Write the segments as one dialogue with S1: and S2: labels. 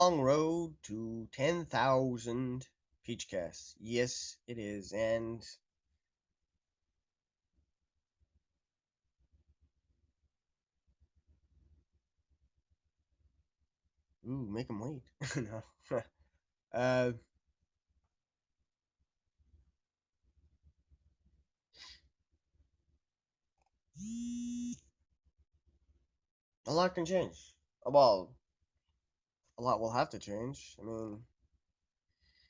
S1: Long road to 10,000 PeachCasts. Yes, it is. And ooh, make them wait. No. uh, a lot can change. Well, a lot will have to change. I mean,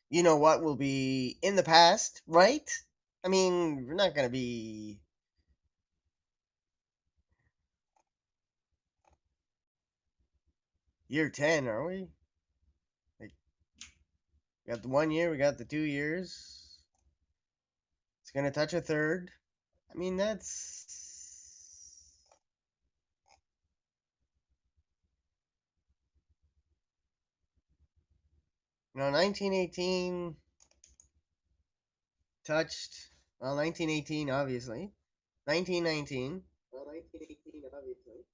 S1: you know what will be in the past, right? I mean, we're not gonna be year 10, are we? Like, we got the 1 year, we got the 2 years. It's gonna touch a third. I mean, that's. You know, 1918 touched. Well, 1918, obviously. 1919. Well, 1918, obviously.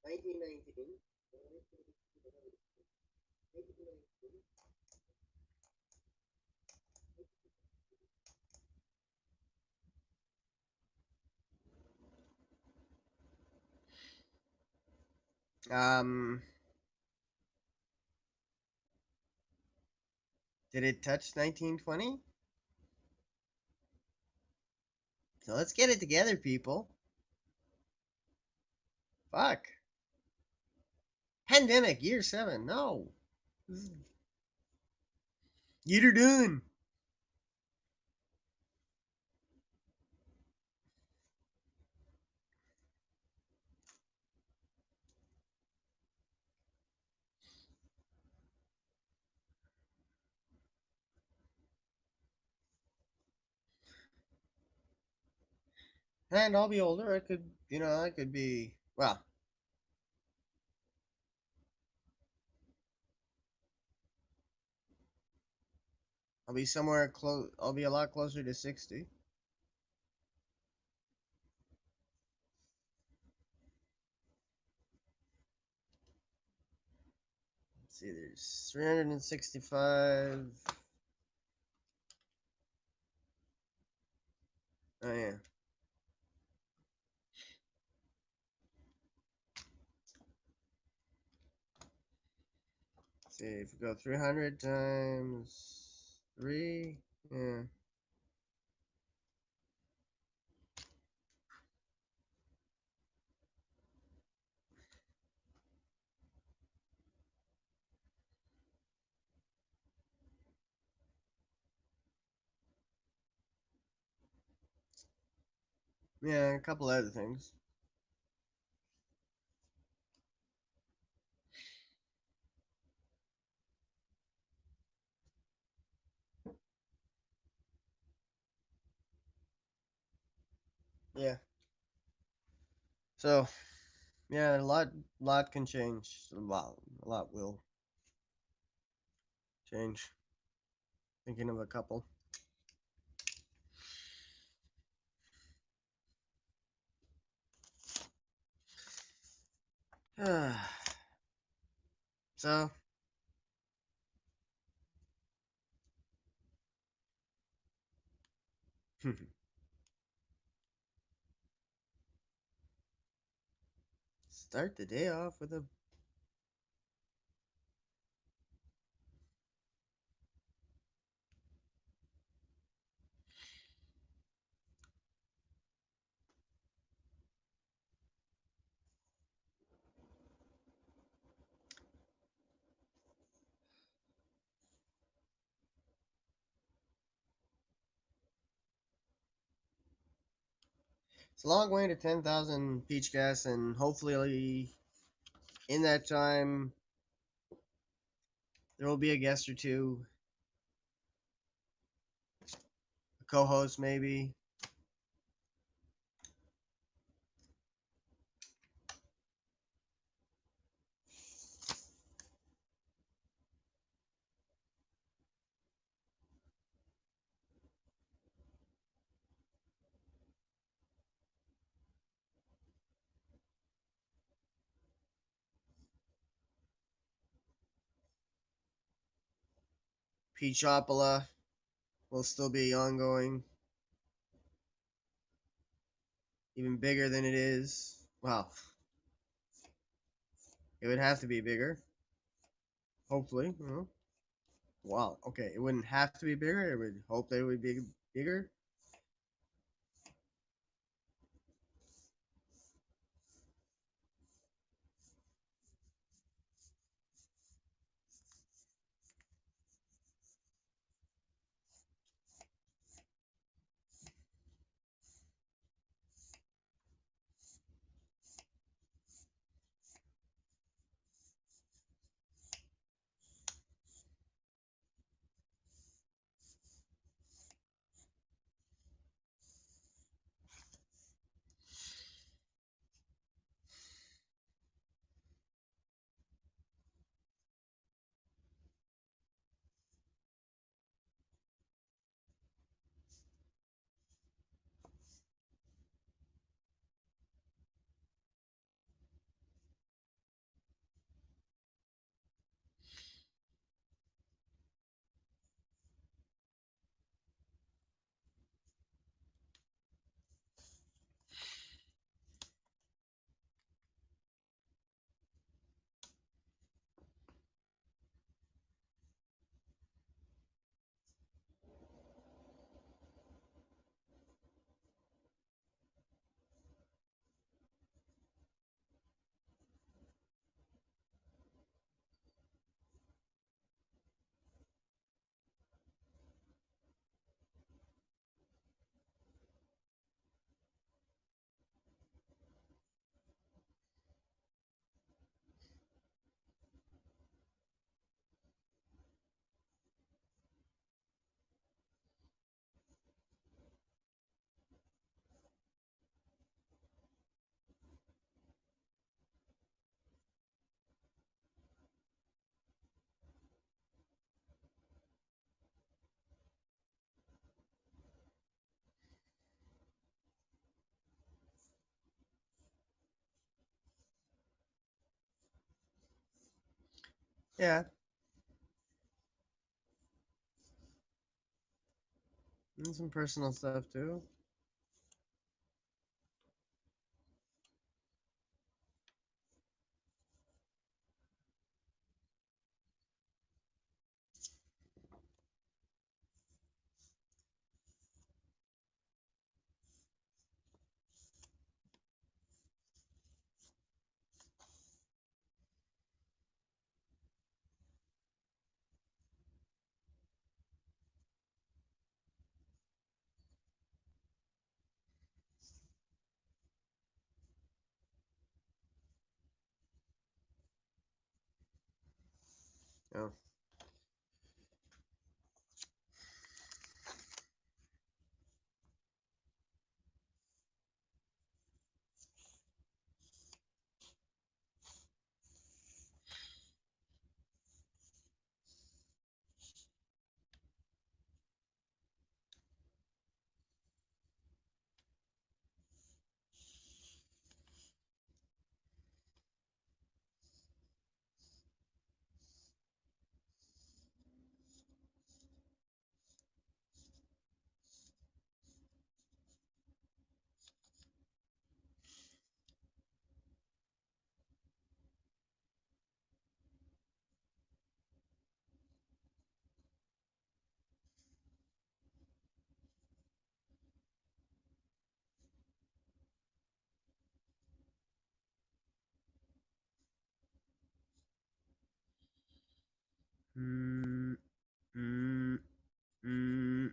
S1: 1919. Did it touch 1920? So let's get it together, people. Fuck. Pandemic, year 7. No. Year done. And I'll be older. I could be, well, I'll be somewhere close. I'll be a lot closer to 60. Let's see, there's 365. Oh, yeah. Let's see, if we go 300 times 3, yeah. Yeah, a couple other things. Yeah. So, yeah, a lot can change. Well, a lot will change. Thinking of a couple. So, start the day off with a. It's a long way to 10,000 peach gas, and hopefully, in that time, there will be a guest or two, a co host maybe. Peachopola will still be ongoing, even bigger than it is. Well, it would have to be bigger, hopefully. Wow, okay, it wouldn't have to be bigger. It would hope that it would be bigger. Yeah, and some personal stuff too. Yeah. Mm, mm, mm.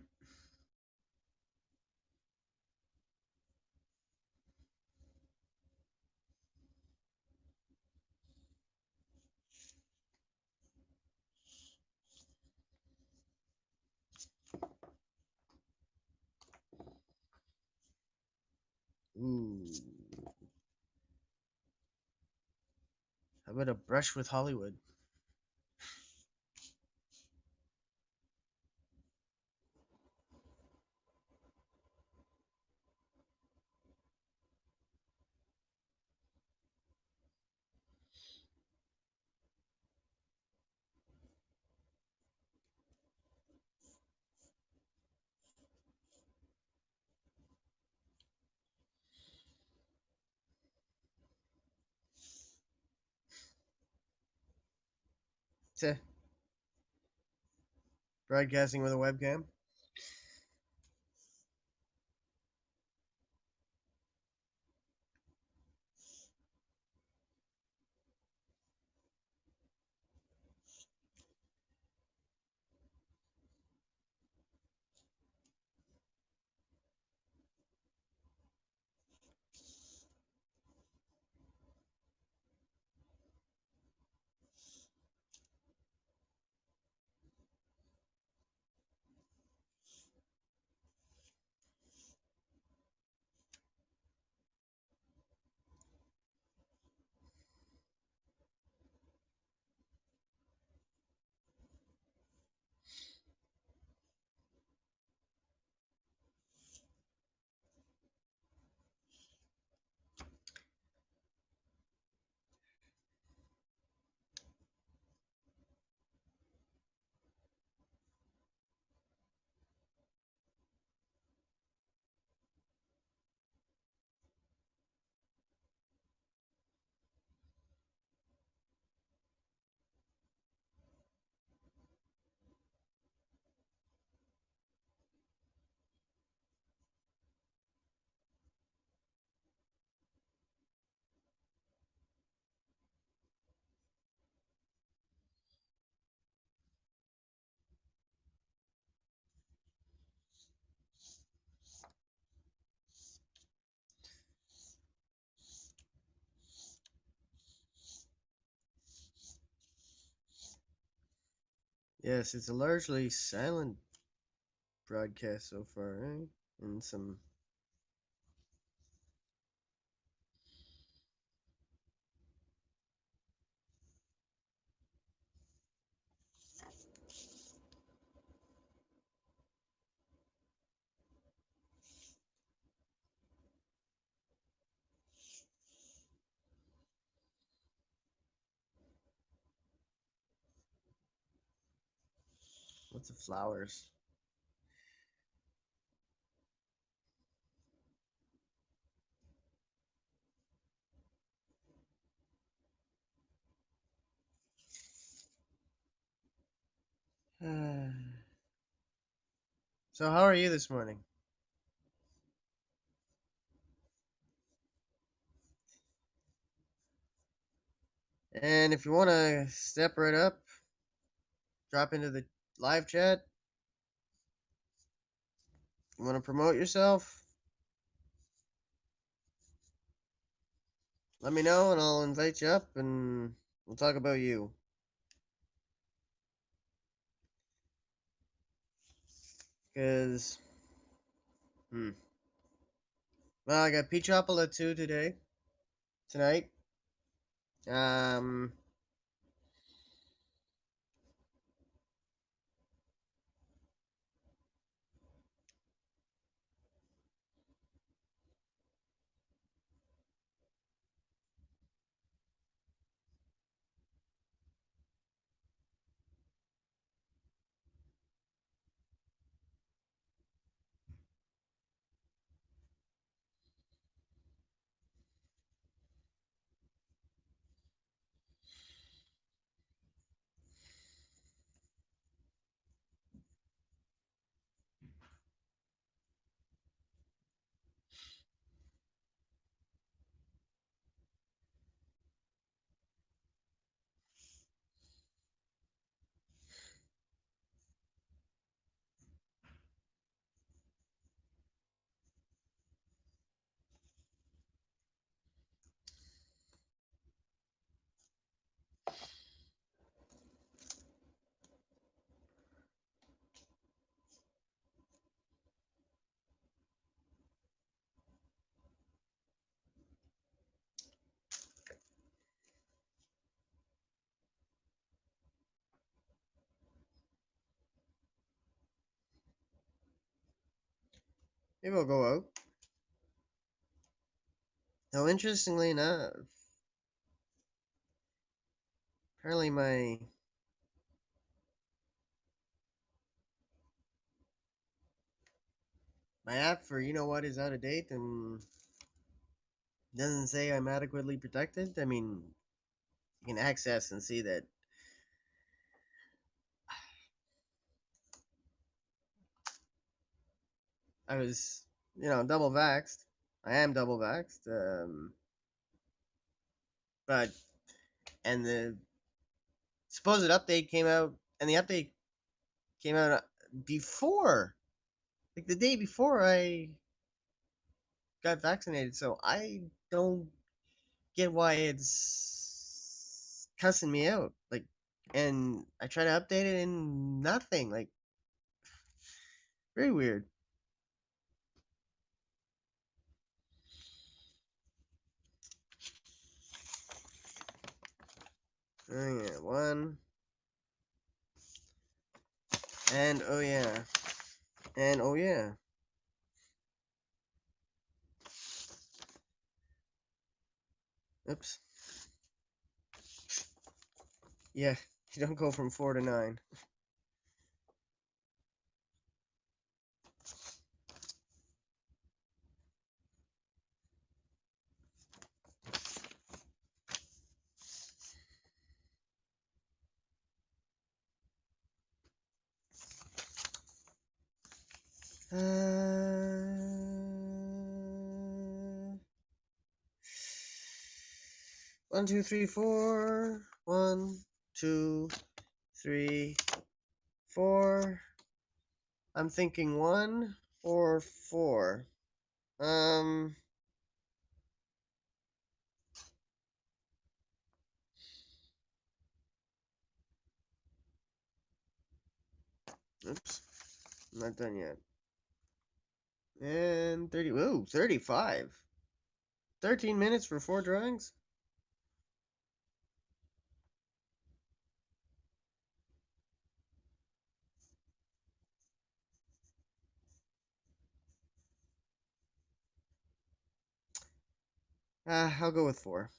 S1: Ooh. How about a brush with Hollywood? Teh, broadcasting with a webcam. Yes, it's a largely silent broadcast so far, right? And some. Lots of flowers. So, how are you this morning? And if you want to step right up, drop into the live chat, you want to promote yourself, let me know and I'll invite you up and we'll talk about you. Because, hmm. Well, I got peach apple at 2 today, tonight. Um, maybe we'll go out. Now, interestingly enough, apparently my app for you know what is out of date and doesn't say I'm adequately protected. I mean, you can access and see that I was, double vaxxed. I am double vaxxed. But and the supposed update came out, and the update came out before, like the day before I got vaccinated. So I don't get why it's cussing me out. Like, and I try to update it and nothing. Like, very weird. Oh yeah, one. And oh yeah. And oh yeah. Oops. Yeah, you don't go from 4 to 9. One, two, three, four. 1, 2, 3, 4. I'm thinking 1 or 4. Um, oops, I'm not done yet. And 30, ooh, 35. 13 minutes for 4 drawings? I'll go with 4.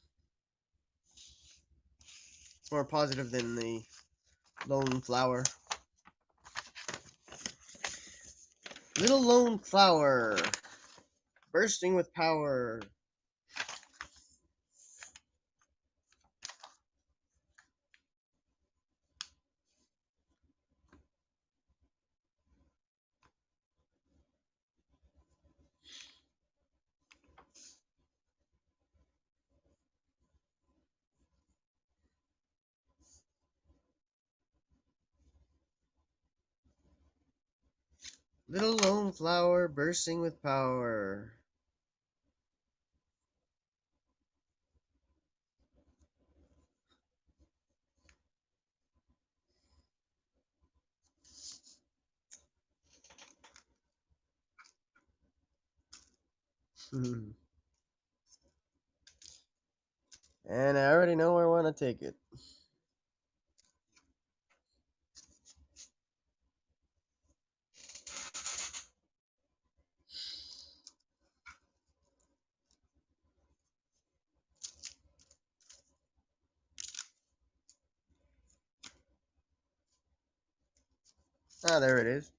S1: It's more positive than the lone flower. Little lone flower, bursting with power. Little lone flower, bursting with power. And I already know where I want to take it. Ah, there it is.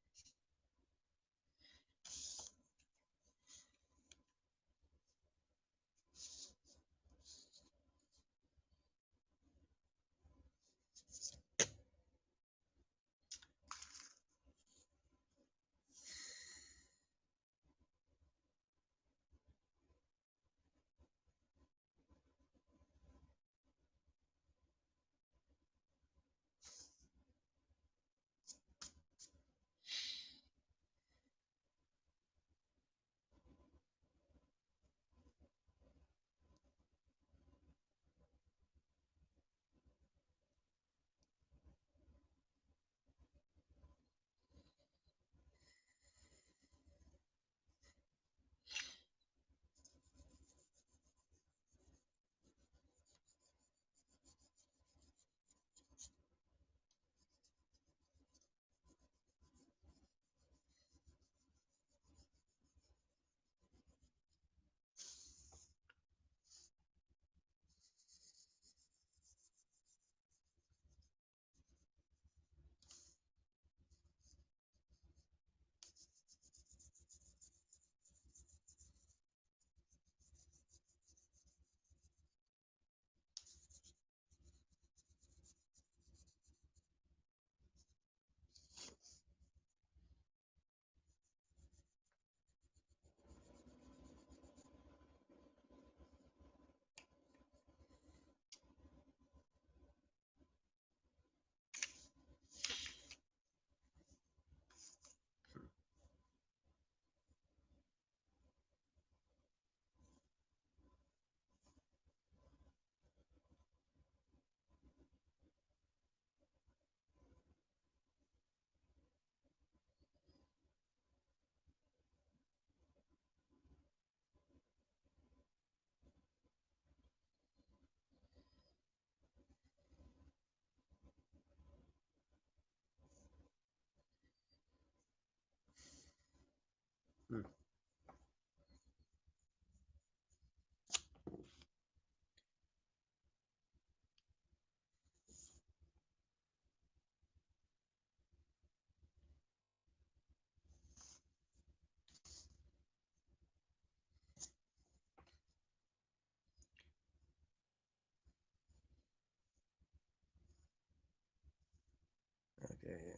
S1: Okay, yeah.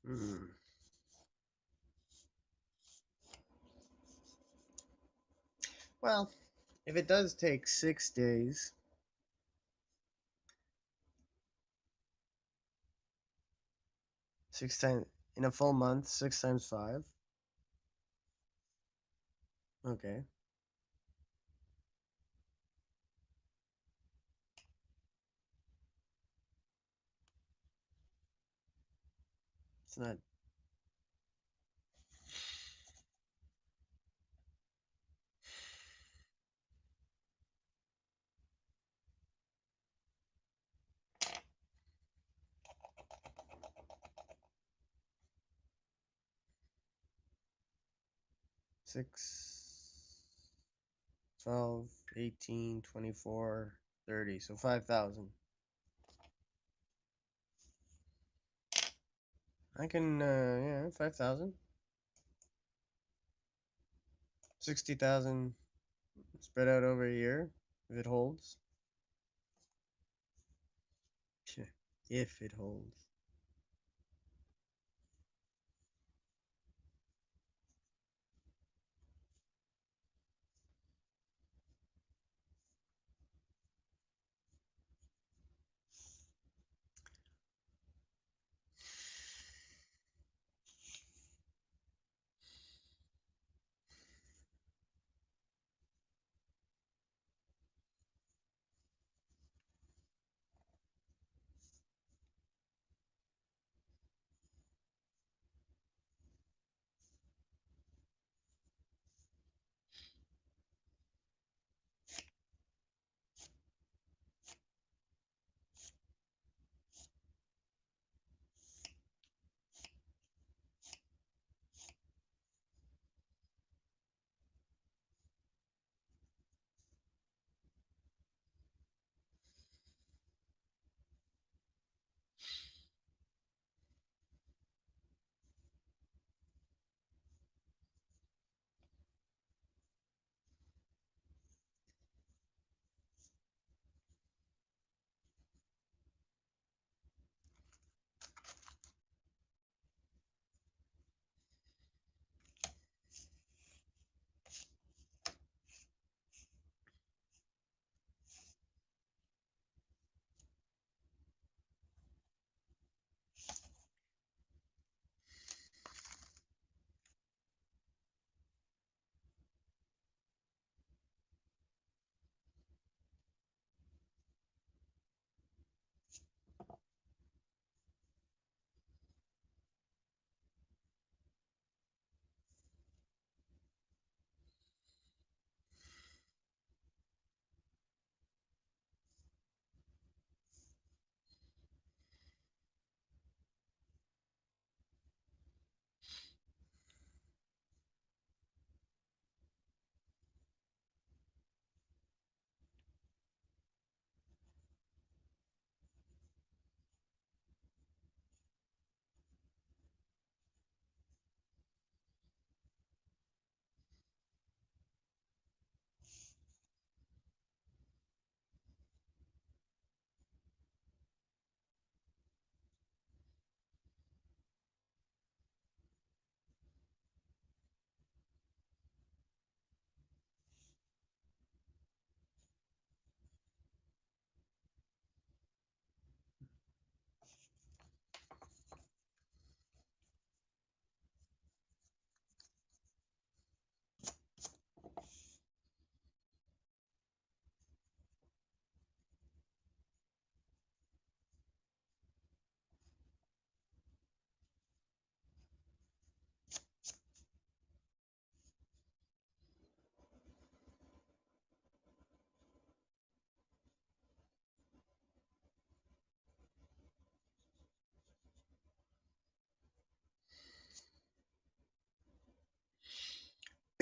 S1: Hmm. Well, if it does take 6 days, 6 times in a full month, 6 times 5. Okay, it's not 6, 12, 18, 24, 30. So 5,000. I can, yeah, 5,000. 60,000 spread out over a year if it holds. If it holds.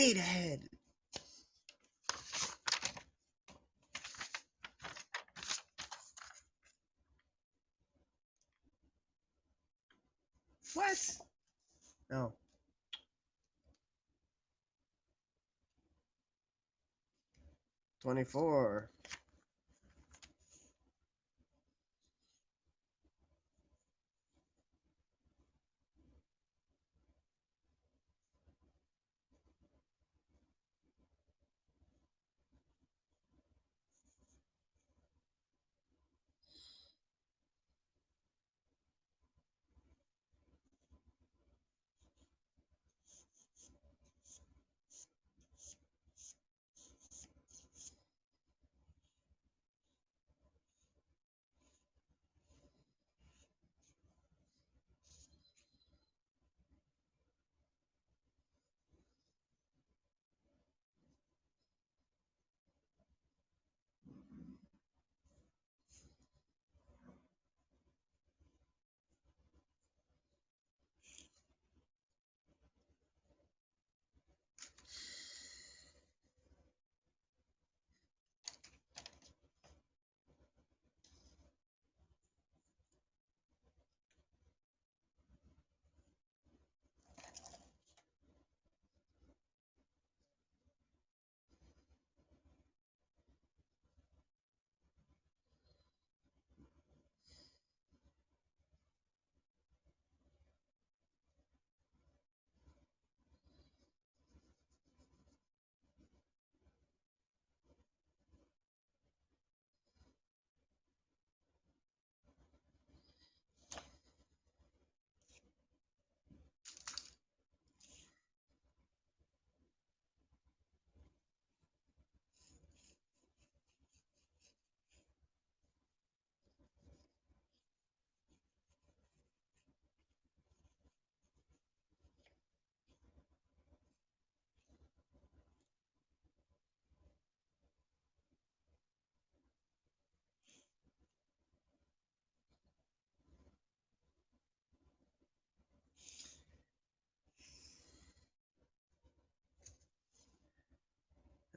S1: Beta head. What? No. 24.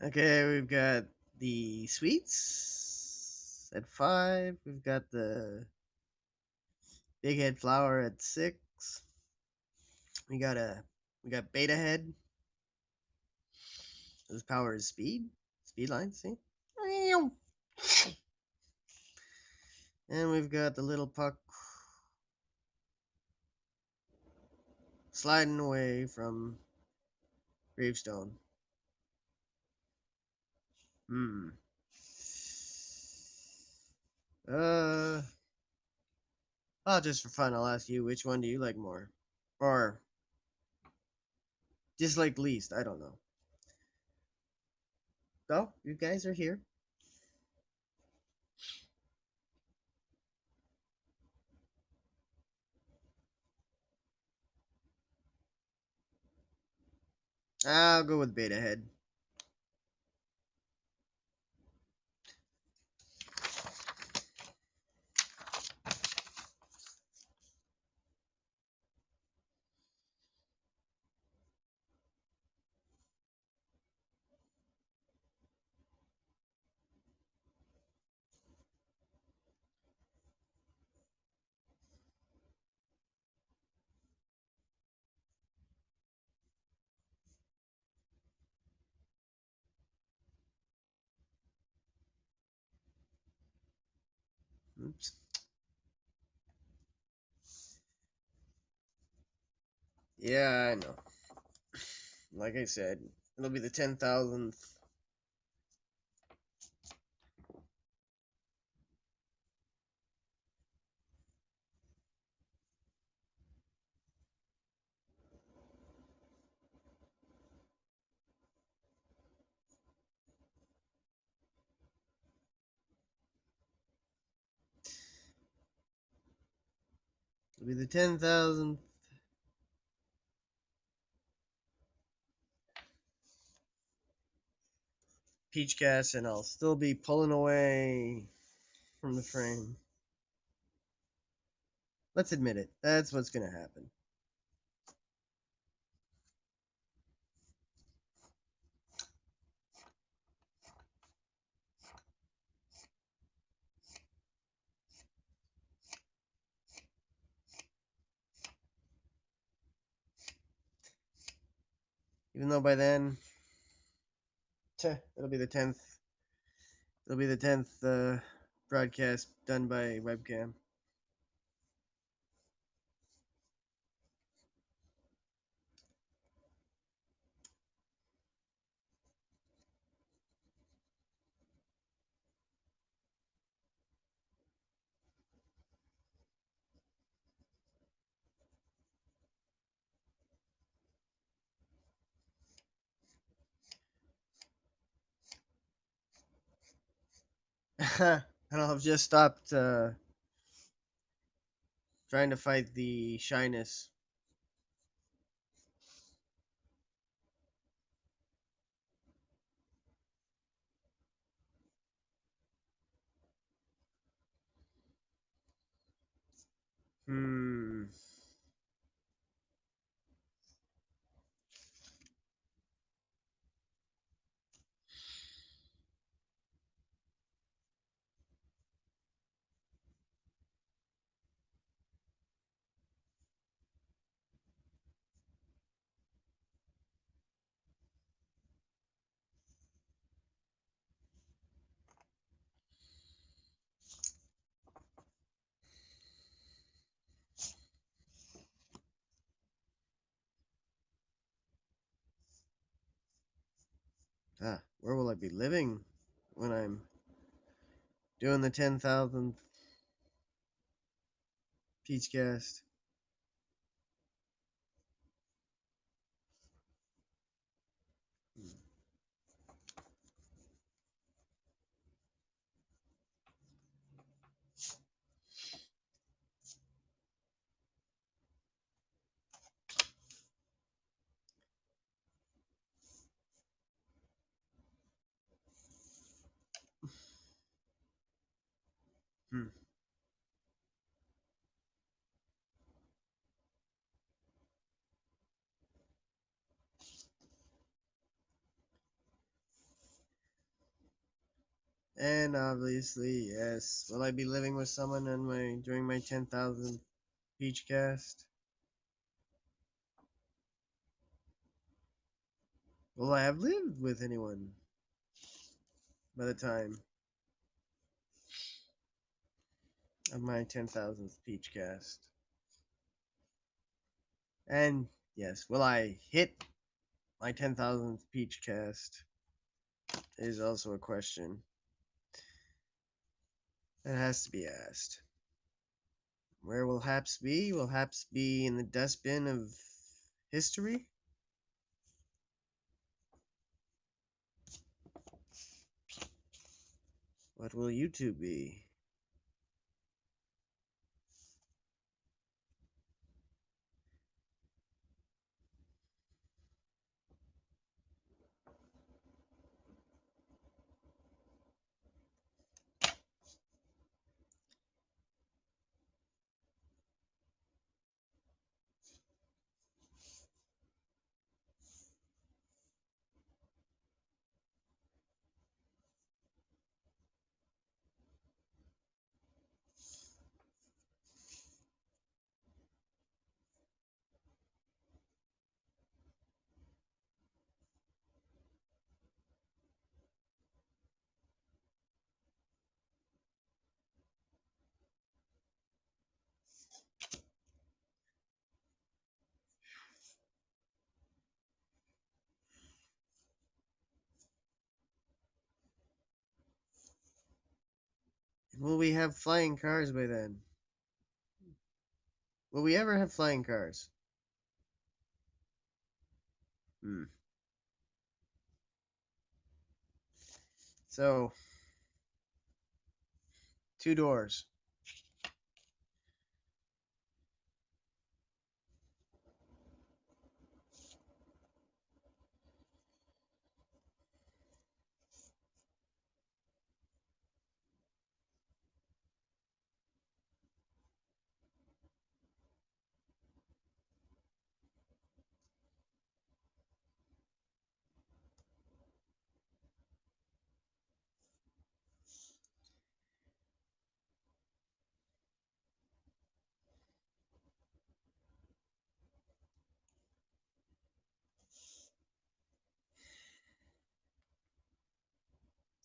S1: Okay, we've got the sweets at 5. We've got the big head flower at 6. We got a we got beta head. Whose power is speed. Speed line, see? And we've got the little puck sliding away from Gravestone. Hmm. Uh, just for fun, I'll ask you, which one do you like more? Or dislike least? I don't know. Oh, you guys are here. I'll go with beta head. Oops. Yeah, I know. Like I said, it'll be the 10,000th. It'll be the 10,000th. PeachCast, and I'll still be pulling away from the frame. Let's admit it. That's what's gonna happen. Even though by then, it'll be the 10th. It'll be the 10th broadcast done by webcam. And I'll have just stopped trying to fight the shyness. Hmm. Where will I be living when I'm doing the 10,000th PeachCast? Hmm. And obviously, yes. Will I be living with someone on my during my 10,000th PeachCast? Will I have lived with anyone by the time of my 10,000th PeachCast? And yes, will I hit my 10,000th PeachCast? Is also a question that has to be asked. Where will Haps be? Will Haps be in the dustbin of history? What will YouTube be? Will we have flying cars by then? Will we ever have flying cars? Hmm. So, two doors.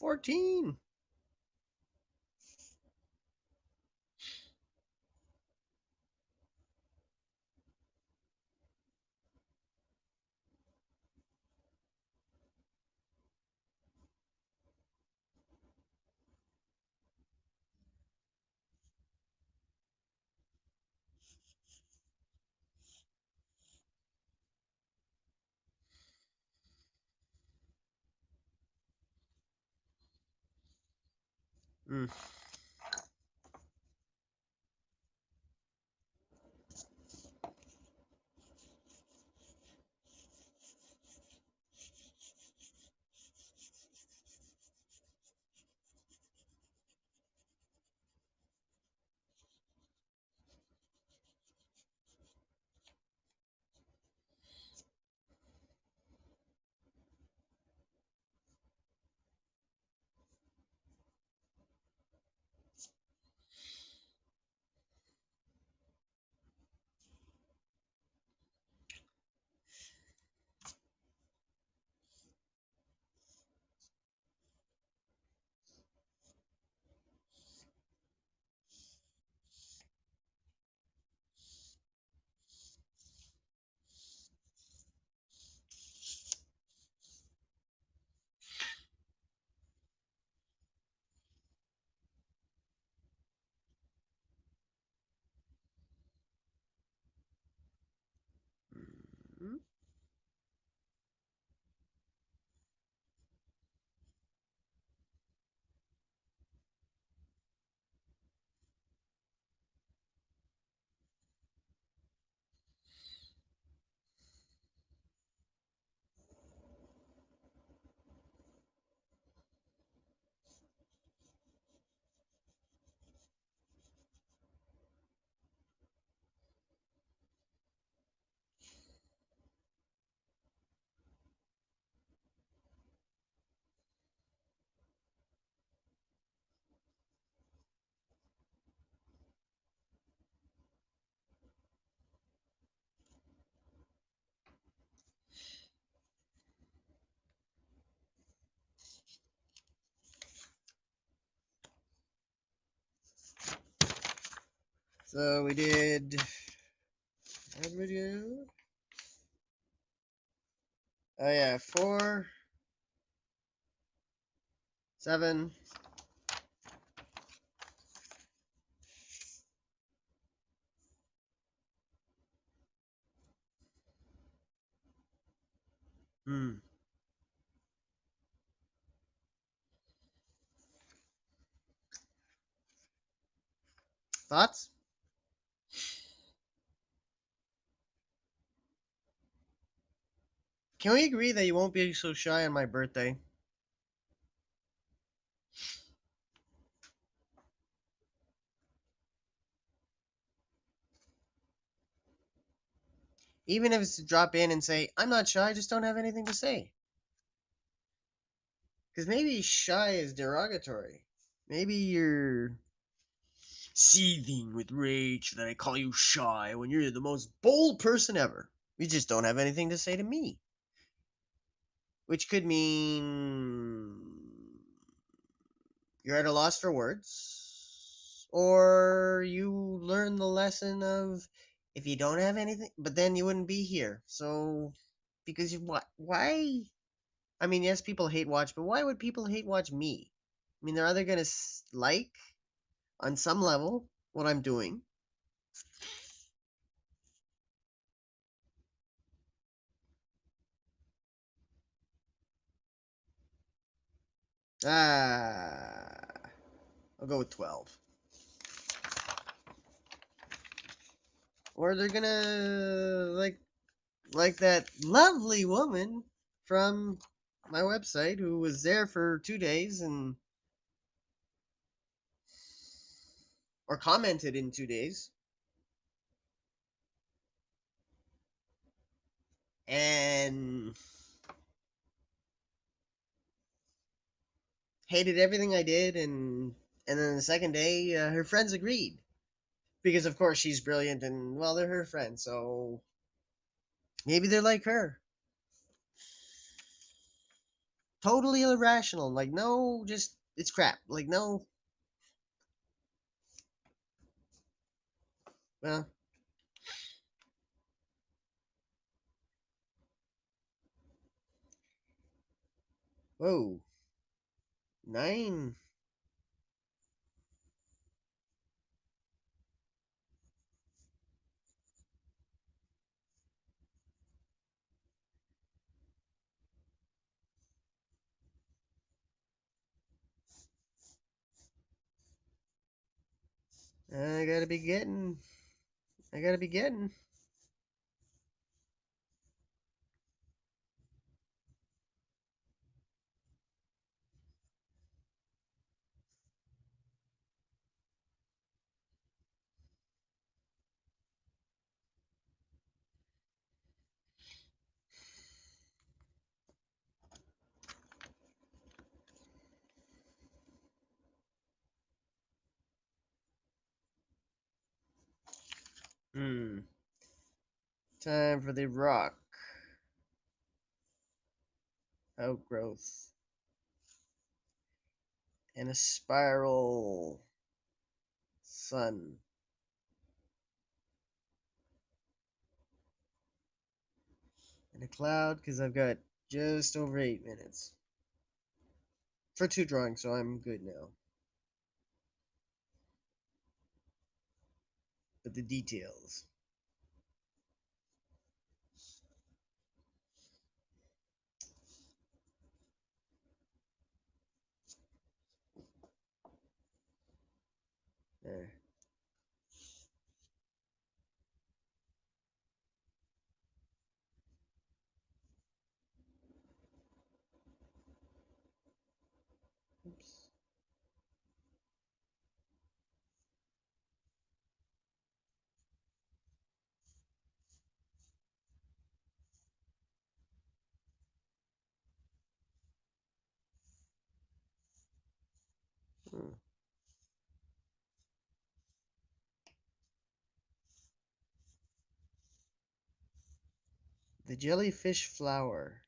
S1: 14. Mm. Mm. So we did. What did we do? Oh yeah, 4, 7. Hmm. Thoughts? Can we agree that you won't be so shy on my birthday? Even if it's to drop in and say, I'm not shy, I just don't have anything to say. Because maybe shy is derogatory. Maybe you're seething with rage that I call you shy when you're the most bold person ever. You just don't have anything to say to me. Which could mean you're at a loss for words, or you learn the lesson of if you don't have anything, but then you wouldn't be here. So, because you what? Why? I mean, yes, people hate watch, but why would people hate watch me? I mean, they're either gonna like on some level what I'm doing. Ah, I'll go with 12. Or they're gonna like that lovely woman from my website who was there for 2 days and or commented in 2 days and hated everything I did, and then the second day her friends agreed because of course she's brilliant and well they're her friends, so maybe they're like her. Totally irrational. Like, no, just, it's crap. Like, no. Well, whoa. 9. I gotta be getting. I gotta be getting. Hmm. Time for the rock. Outgrowth. And a spiral. Sun. And a cloud, because I've got just over 8 minutes. For 2 drawings, so I'm good now. But the details. There. Oops. Hmm. The jellyfish flower.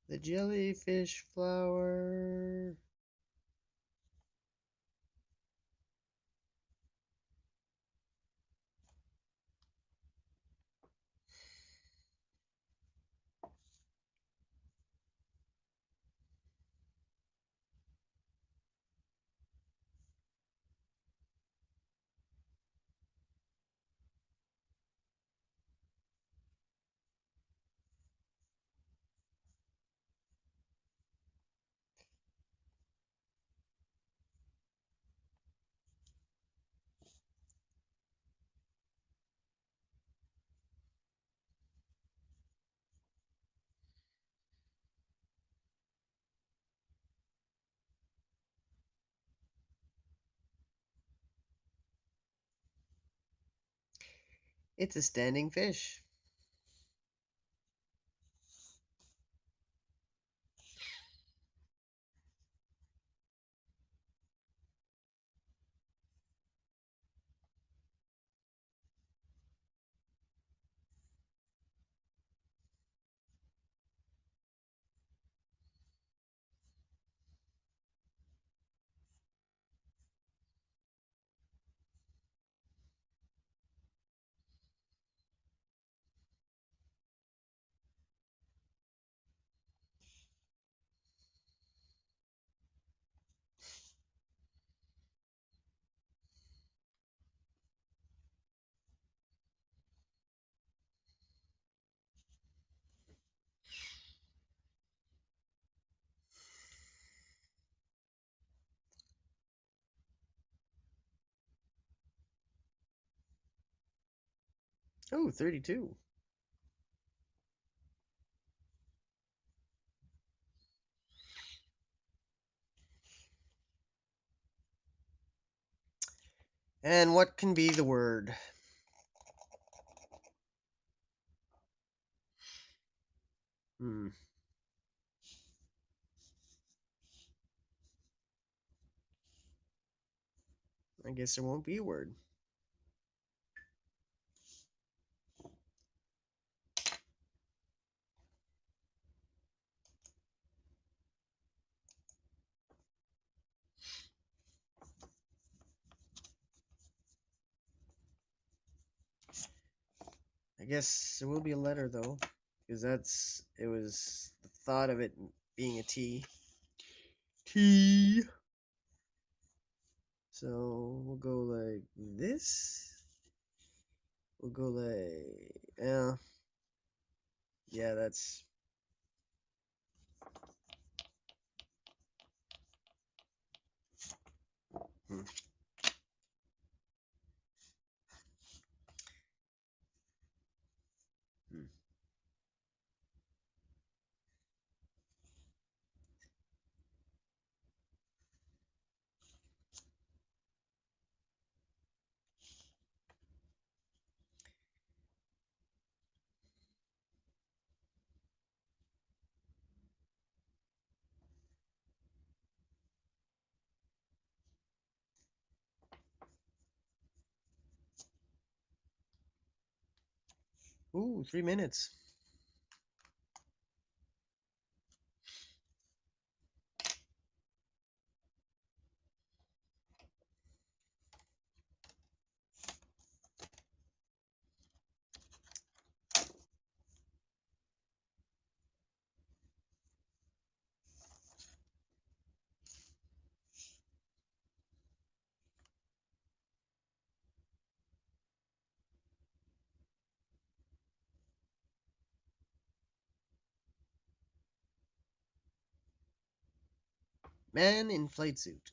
S1: The jellyfish flower. It's a standing fish. Oh, 32. And what can be the word? Hmm. I guess there won't be a word. I guess there will be a letter though, because it was the thought of it being a T. T. So we'll go like this. We'll go like, yeah, that's. Hmm. Hmm. Ooh, 3 minutes. Man in flight suit.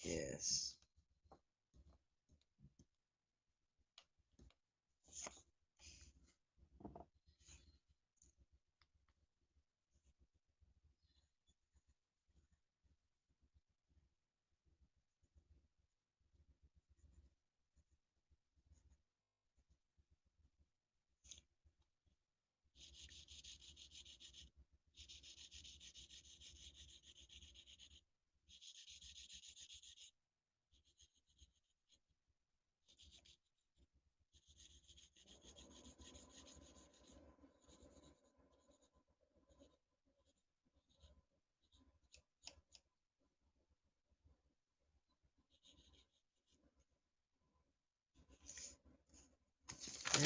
S1: Yes.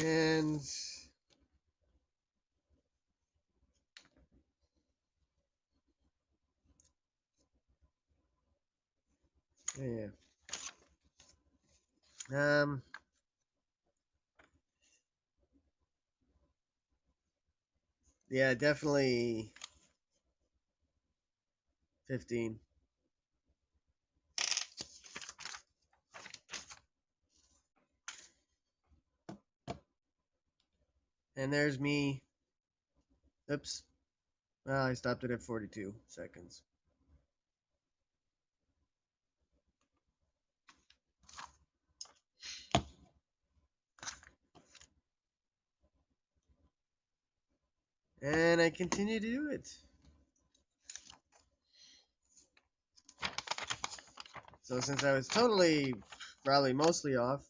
S1: And yeah. Yeah, definitely 15. And there's me. Oops. Well, I stopped it at 42 seconds. And I continue to do it. So since I was totally, probably mostly off,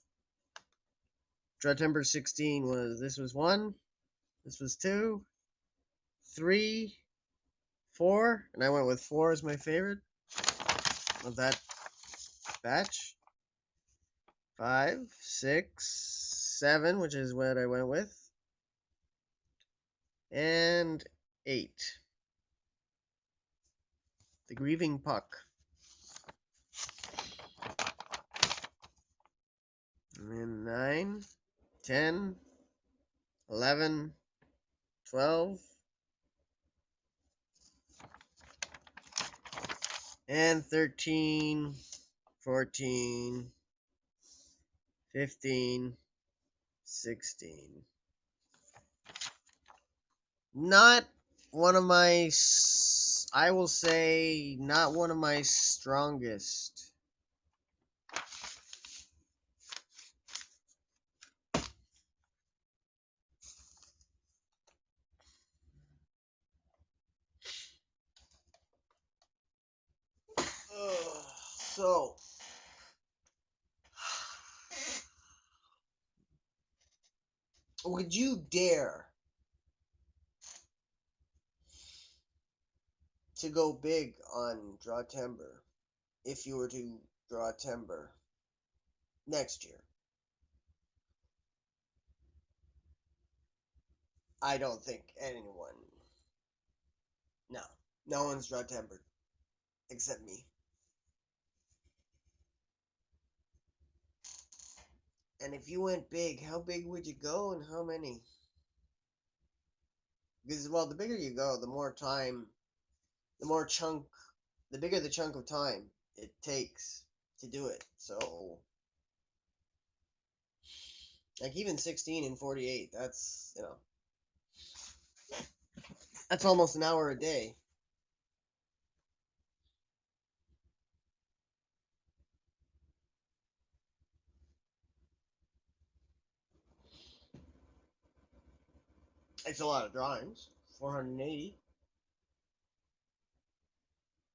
S1: September 16 was, this was 1, this was 2, 3, 4, and I went with 4 as my favorite of that batch. 5, 6, 7, which is what I went with, and 8. The Grieving Puck. And then 9, 10, 11, 12, and 13, 14, 15, 16. Not one of my, I will say, not one of my strongest. So, would you dare to go big on draw timber if you were to draw timber next year? I don't think anyone. No. No one's draw timber except me. And if you went big, how big would you go and how many? Because, well, the bigger you go, the more time, the more chunk, the bigger the chunk of time it takes to do it. So, like, even 16 and 48, that's, that's almost an hour a day. It's a lot of drawings. 480.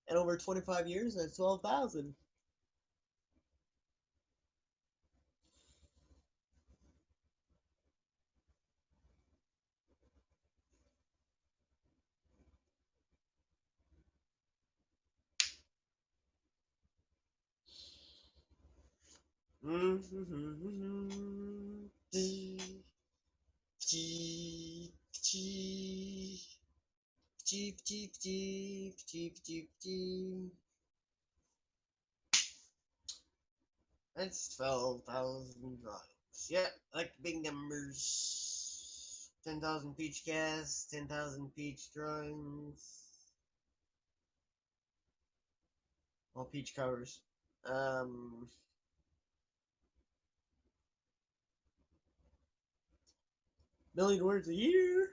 S1: And over 25 years, that's 12,000. That's 12,000 drawings. Yeah, I like big numbers. 10,000 PeachCast, 10,000 Peach drawings. Well, Peach covers. Um, million words a year.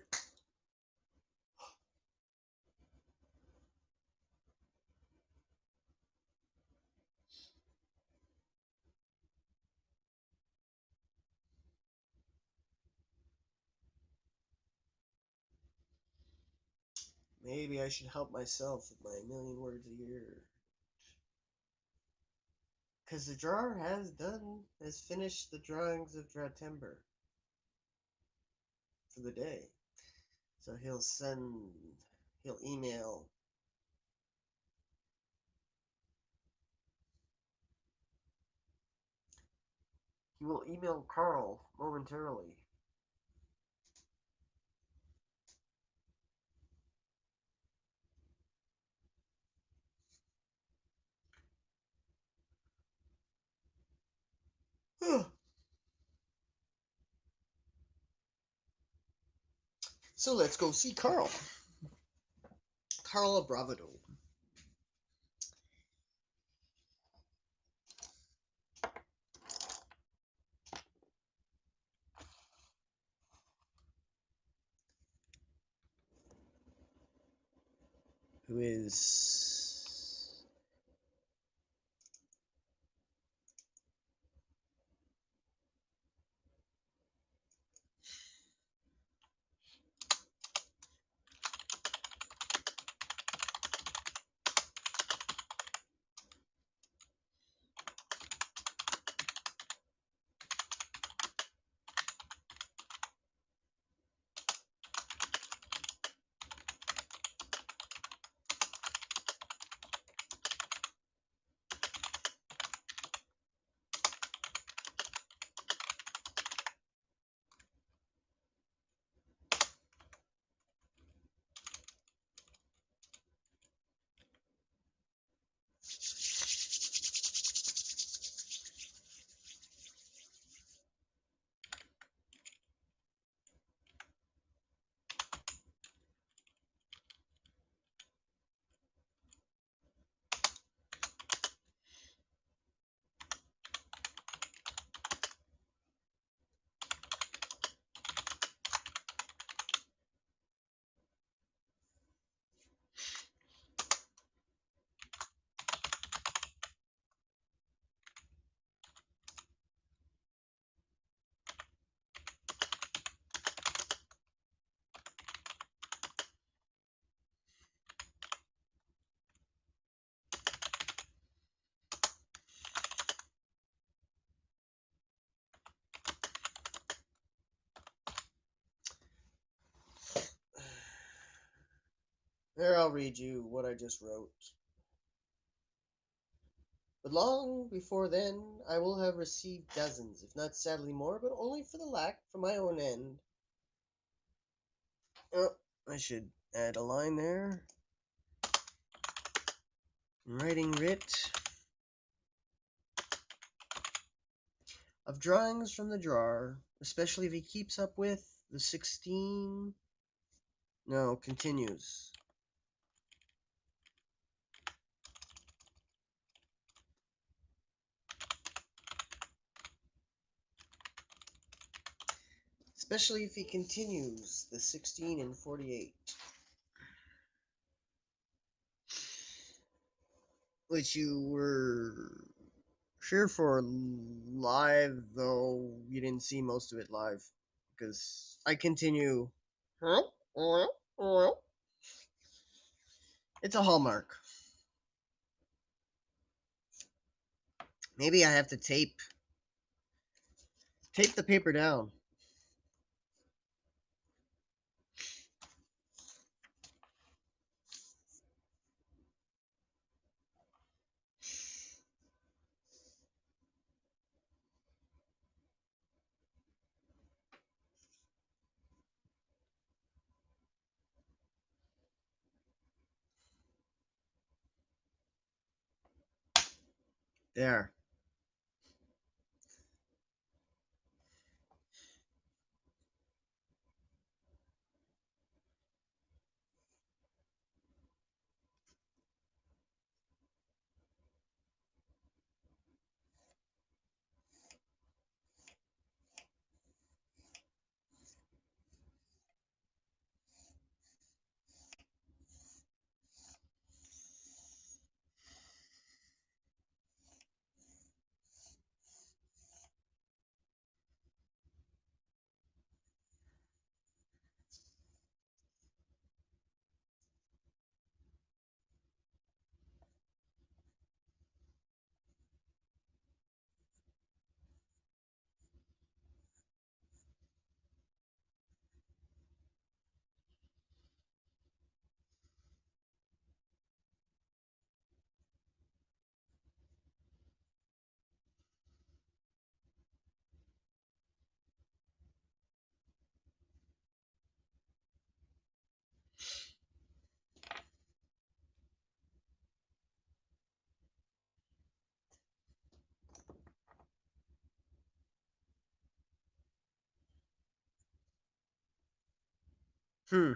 S1: Maybe I should help myself with my million words a year. Because the drawer has finished the drawings of Timber for the day. So he'll email. He will email Carl momentarily. So let's go see Carl. Carl Bravado. Who is There, I'll read you what I just wrote. But long before then, I will have received dozens, if not sadly more, but only for the lack, for my own end. Oh, I should add a line there. Writing writ of drawings from the drawer, especially if he keeps up with the 16. No, continues. Especially if he continues the 16 and 48. Which you were sure for live, though you didn't see most of it live. Because I continue. It's a hallmark. Maybe I have to tape the paper down. There. Hmm.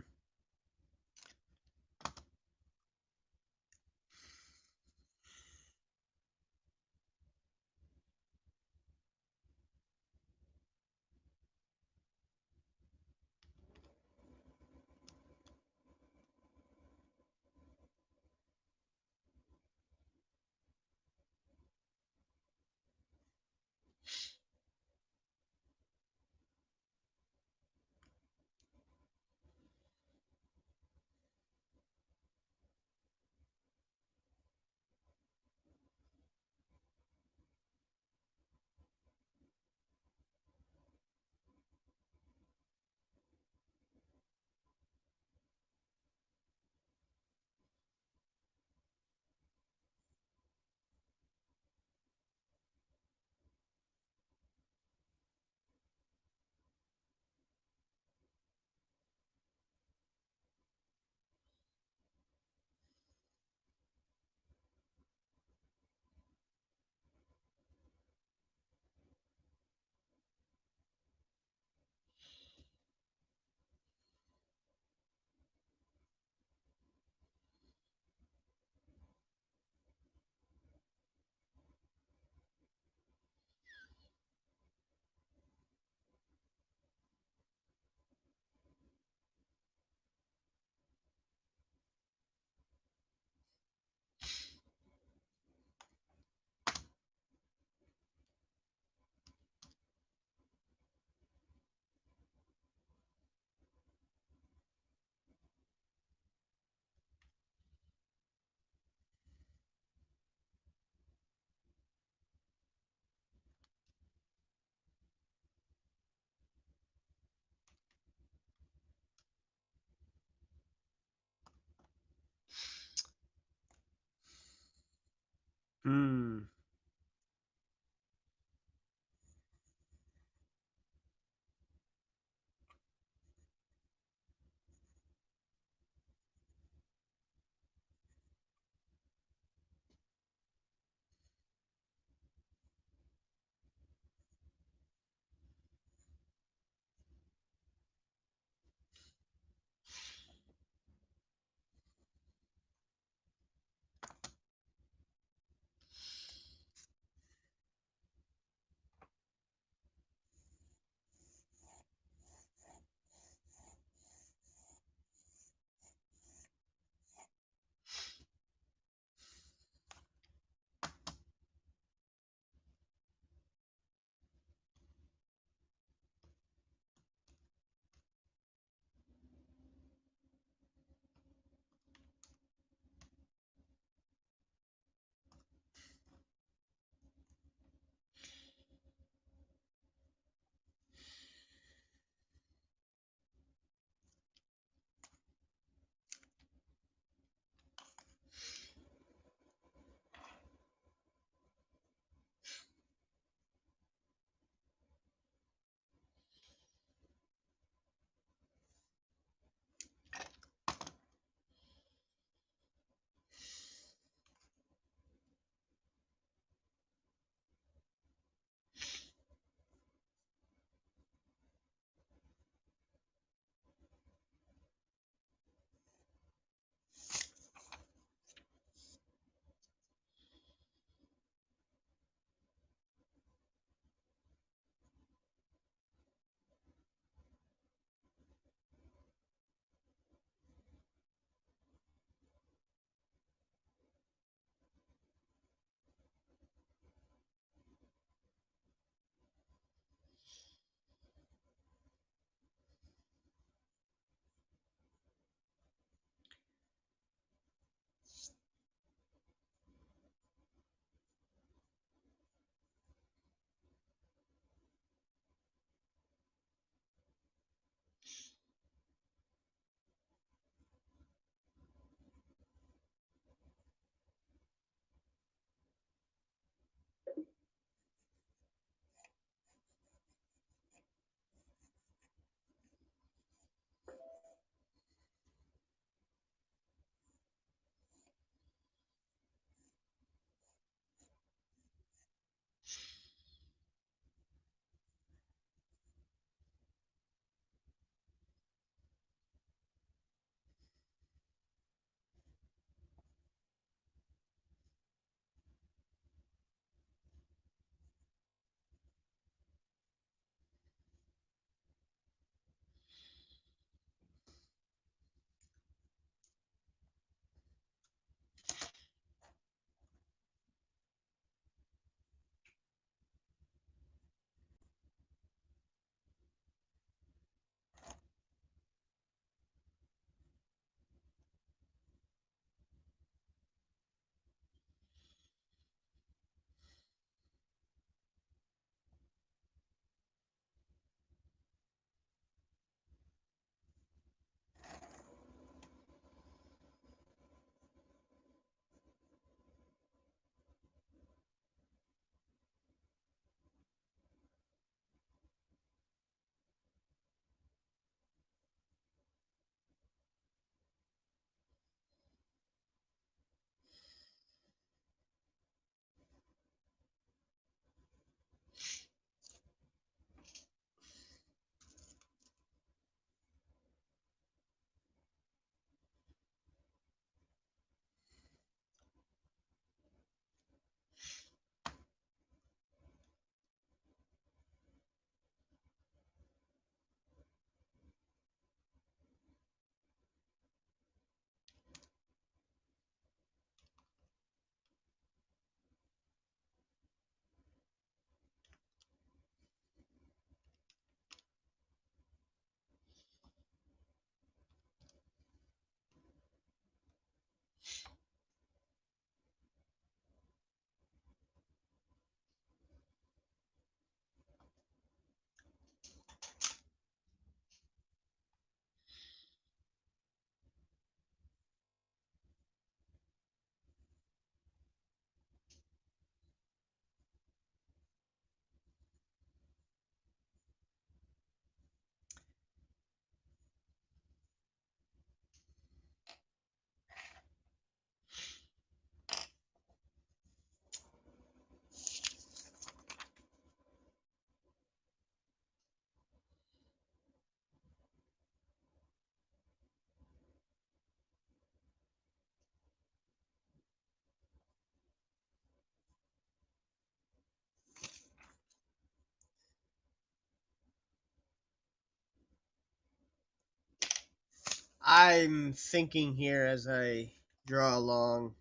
S1: I'm thinking here as I draw along.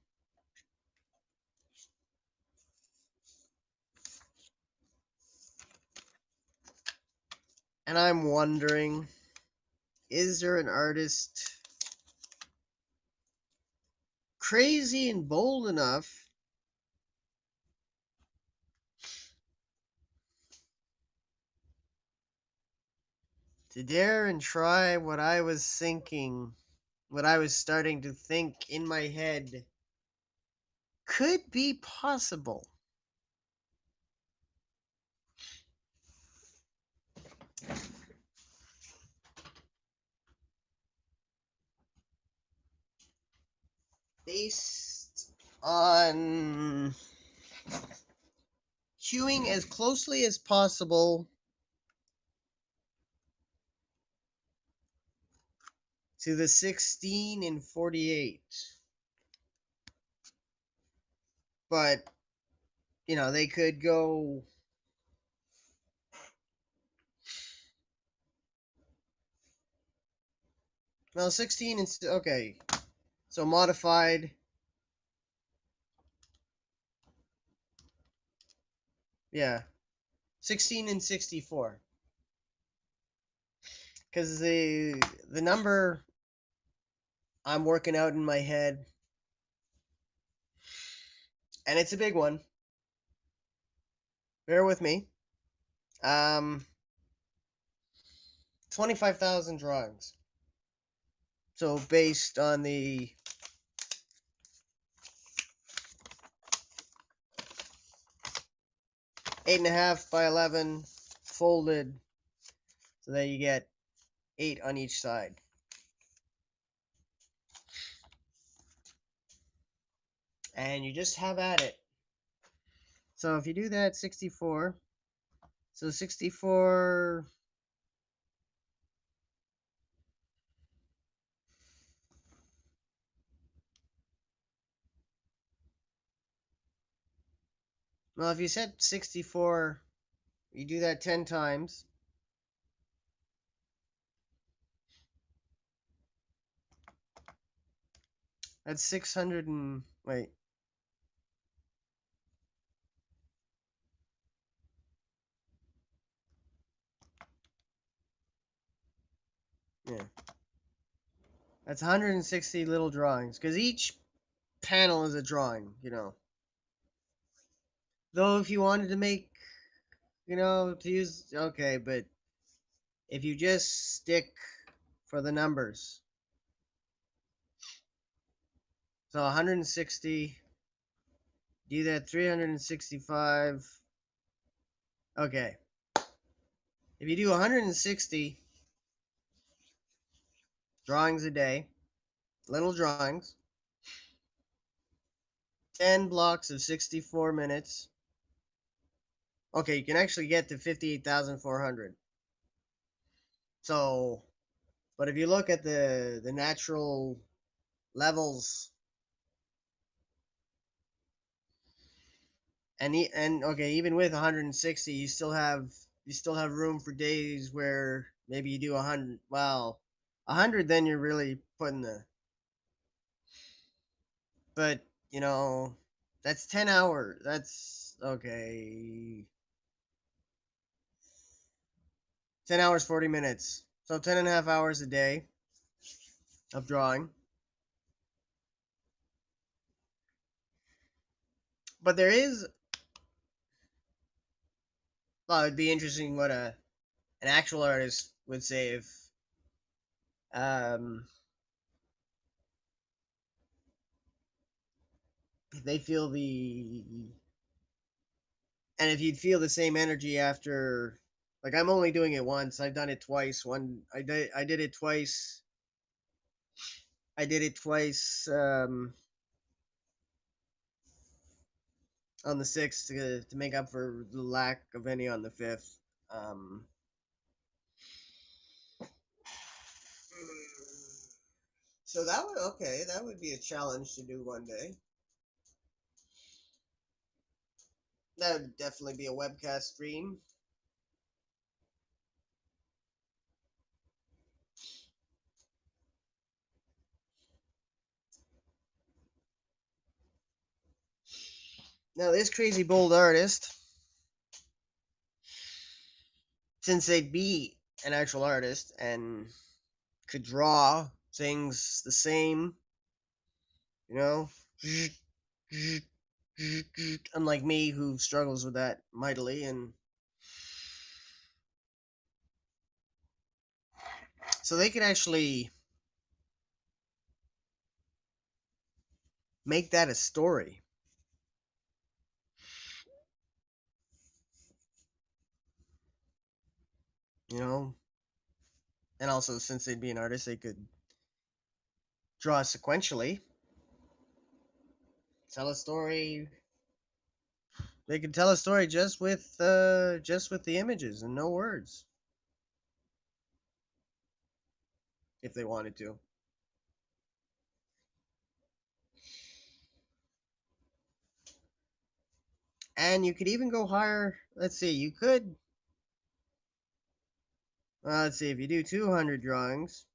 S1: And I'm wondering, is there an artist crazy and bold enough to dare and try what I was thinking, what I was starting to think in my head could be possible? Based on cueing as closely as possible to the 16 and 48. But, they could go. Well, 16 and. Okay. So modified. Yeah. 16 and 64. Because the number I'm working out in my head, and it's a big one. Bear with me. 25,000 drawings. So based on the 8.5 by 11 folded, so that you get 8 on each side. And you just have at it. So if you do that, 64. So 64. Well, if you set 64, you do that 10 times. That's 600 and. Wait. Yeah. That's 160 little drawings. Because each panel is a drawing. Though if you wanted to make, to use. Okay, but if you just stick for the numbers. So 160. Do that 365. Okay. If you do 160 drawings a day, little drawings, 10 blocks of 64 minutes. Okay, you can actually get to 58,400. So, but if you look at the natural levels, and okay, even with 160, you still have room for days where maybe you do 100. Well, 100, then you're really putting the. But that's 10 hours. That's okay. 10 hours, 40 minutes. So 10 and a half hours a day of drawing. But there is, well, it'd be interesting what an actual artist would say um, if they feel and if you'd feel the same energy after, like I'm only doing it once. I've done it twice. I did it twice. I did it twice on the 6th to make up for the lack of any on the 5th. Um, so that would be a challenge to do one day. That would definitely be a webcast stream. Now, this crazy bold artist, since they'd be an actual artist and could draw things the same, you know, unlike me who struggles with that mightily, and so they could actually make that a story, you know, and also since they'd be an artist, they could draw sequentially, tell a story. They could tell a story just with the images and no words if they wanted to. And you could even go higher. Let's see, you could let's see, if you do 200 drawings,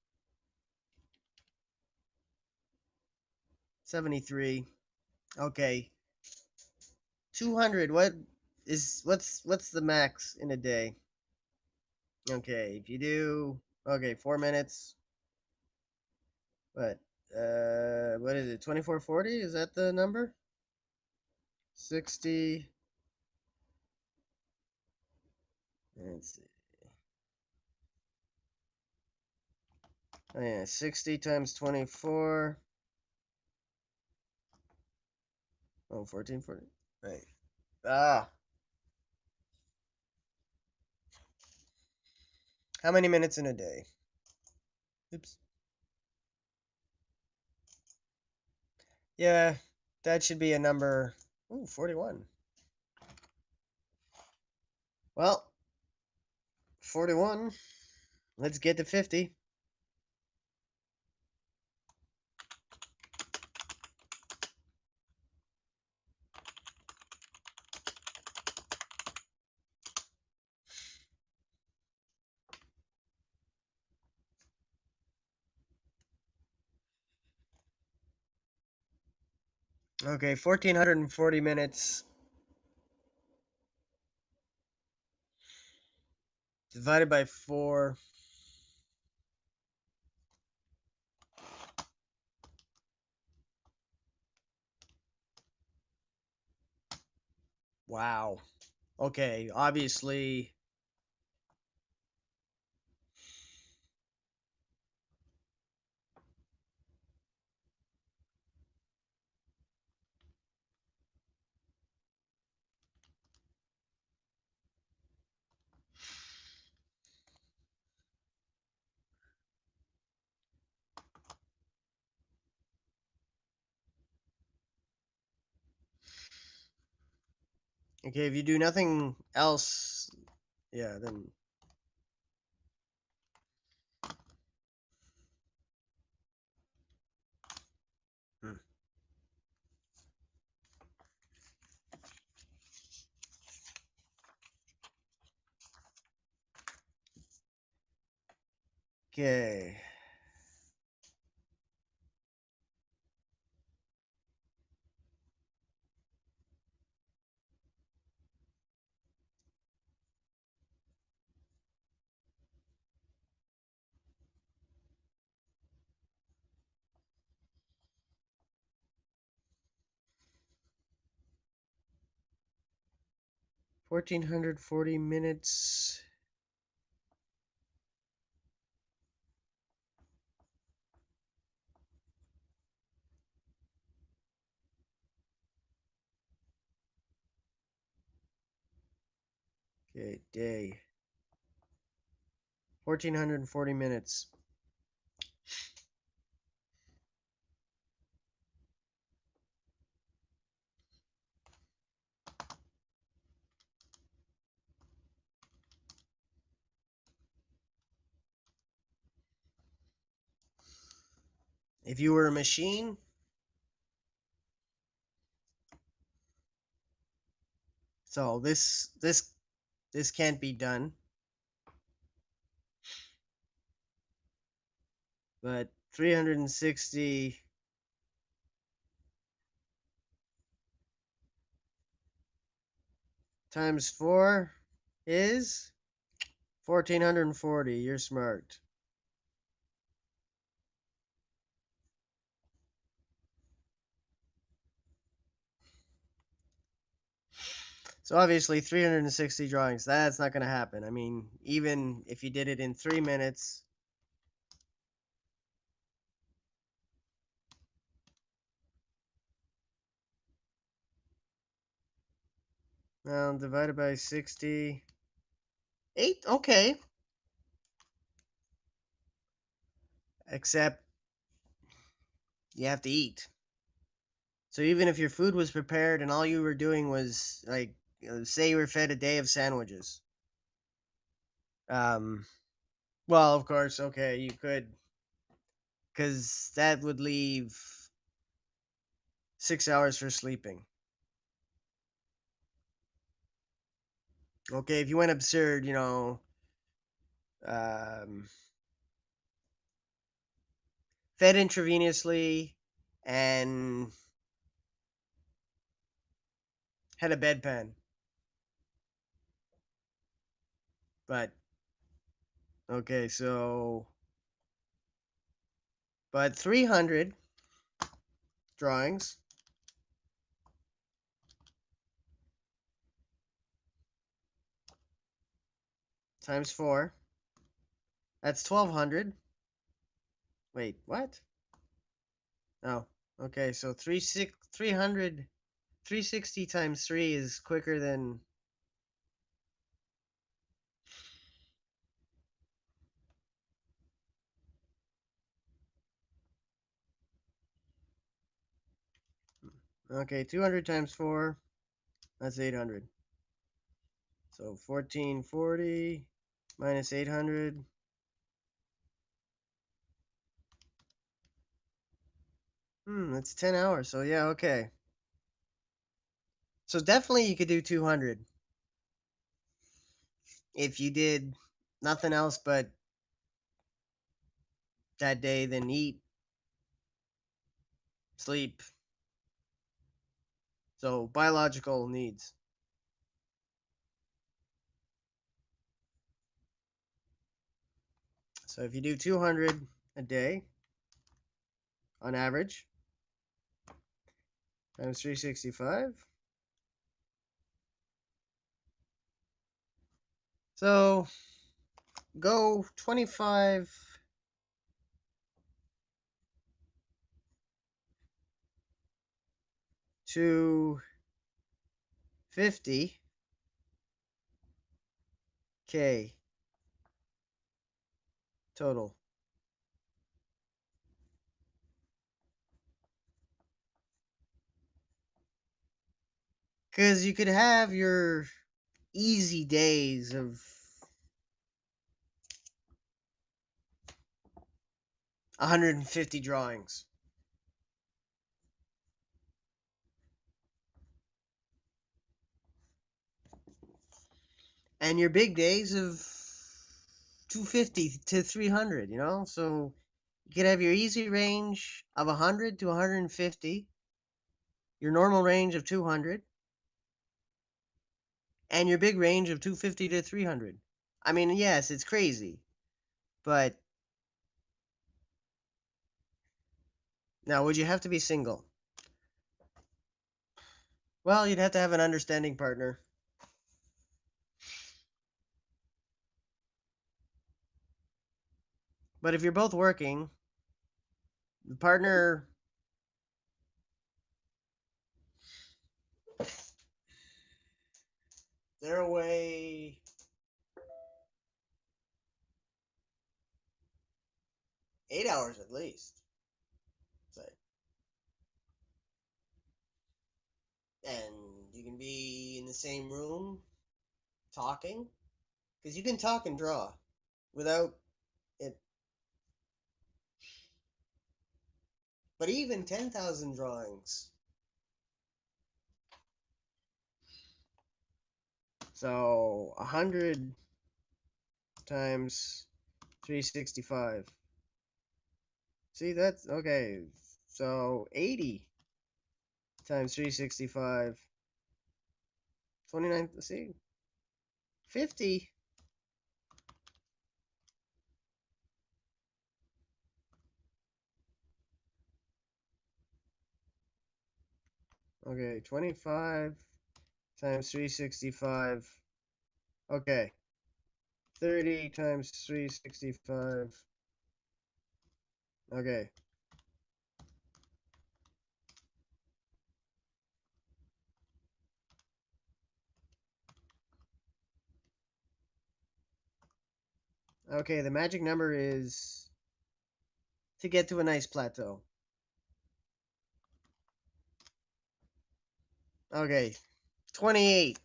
S1: 73. Okay. 200, what's the max in a day? Okay, if you do, okay, 4 minutes. What? What is it? 2440? Is that the number? 60. Let's see. Oh yeah, 60 times 24. Oh, 1440. Right. Ah, how many minutes in a day? Oops. Yeah, that should be a number. Ooh, 41. Well, 41. Let's get to 50. Okay, 1440 minutes divided by 4. Wow. Okay, obviously. Okay, if you do nothing else, yeah, then. Hmm. Okay. $1,440 minutes. Okay, day. 1,440 minutes. If you were a machine, so this can't be done. But 360 times 4 is 1440. You're smart. So obviously 360 drawings, that's not going to happen. I mean, even if you did it in 3 minutes, well, divided by 60, 8, okay. Except you have to eat. So even if your food was prepared and all you were doing was like, say you were fed a day of sandwiches. Um, well, of course, okay, you could, because that would leave 6 hours for sleeping. Okay, if you went absurd, um, fed intravenously and had a bedpan. But okay, but 300 drawings times 4, that's 1200. Wait, what? Oh, okay, so 300, 360 times 3 is quicker than. Okay, 200 times 4, that's 800. So 1440 minus 800. That's 10 hours. So yeah, okay. So definitely you could do 200 if you did nothing else but that day, then eat, sleep. So biological needs. So if you do 200 a day on average times 365, so go 25 to 50K total. Because you could have your easy days of 150 drawings. And your big days of 250 to 300, So you could have your easy range of 100 to 150, your normal range of 200, and your big range of 250 to 300. I mean, yes, it's crazy, but now would you have to be single? Well, you'd have to have an understanding partner. But if you're both working, the partner, they're away 8 hours at least. So, and you can be in the same room talking, because you can talk and draw without it. But even 10,000 drawings. So 100 times 365. See, that's okay. So 80 times 365. 29, let's see. 50. Okay, 25 times 365. Okay. 30 times 365. Okay. Okay, the magic number is to get to a nice plateau. Okay, 28.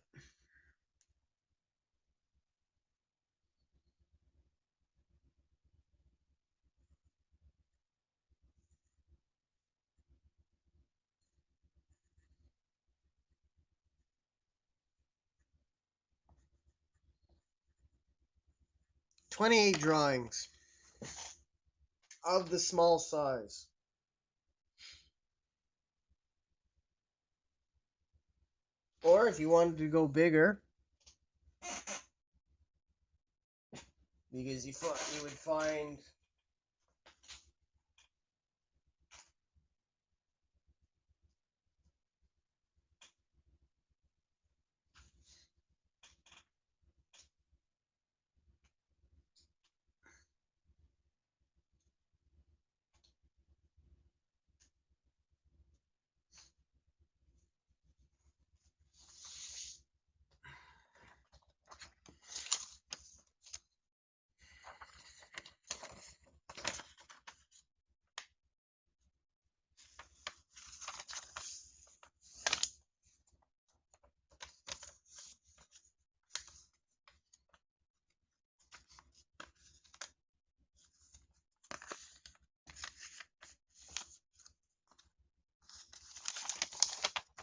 S1: $28 drawings of the small size. Or if you wanted to go bigger, because you would find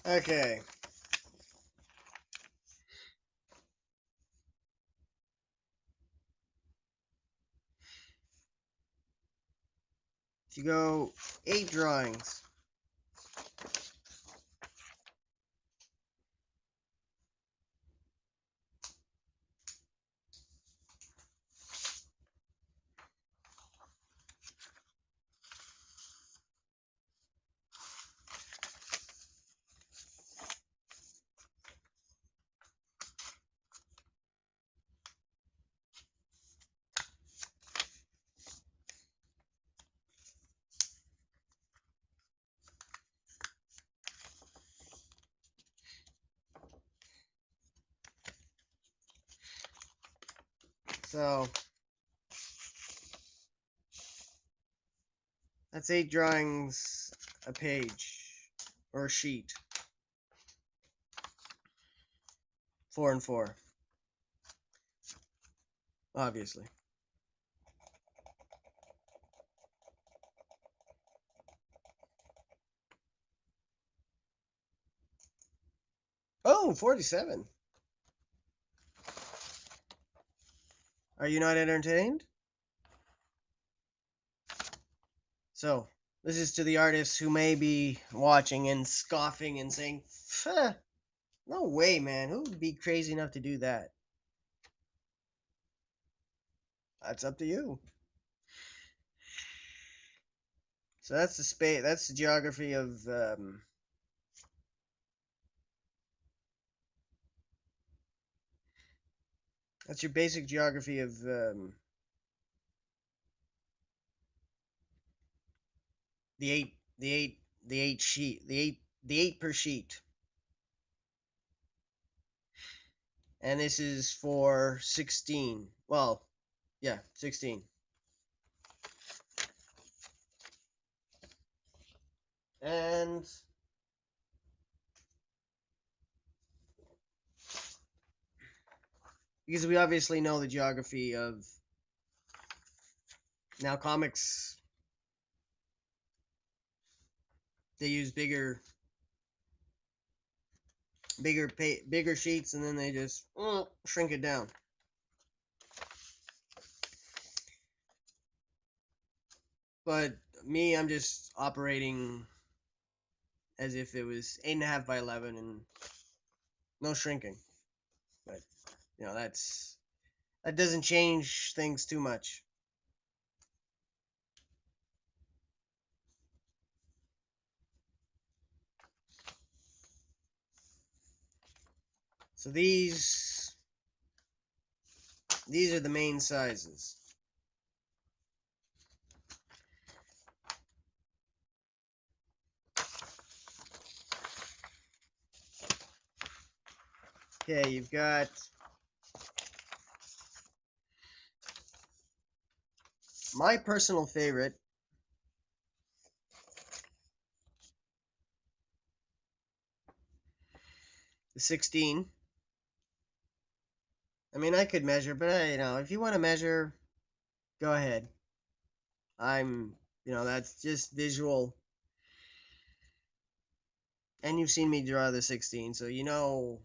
S1: okay. If you go 8 drawings, so that's 8 drawings a page or a sheet. 4 and 4, obviously. Oh, 47. Are you not entertained? So, this is to the artists who may be watching and scoffing and saying, no way, man. Who would be crazy enough to do that? That's up to you. So that's the space. That's the geography of that's your basic geography of the eight sheet, the eight per sheet, and this is for 16. Well, yeah, 16. And because we obviously know the geography of now comics, they use bigger sheets, and then they just shrink it down. But me, I'm just operating as if it was 8.5 by 11 and no shrinking. But that doesn't change things too much. So these are the main sizes. Okay, you've got my personal favorite, the 16. I mean, I could measure, but if you want to measure, go ahead. That's just visual. And you've seen me draw the 16, so you know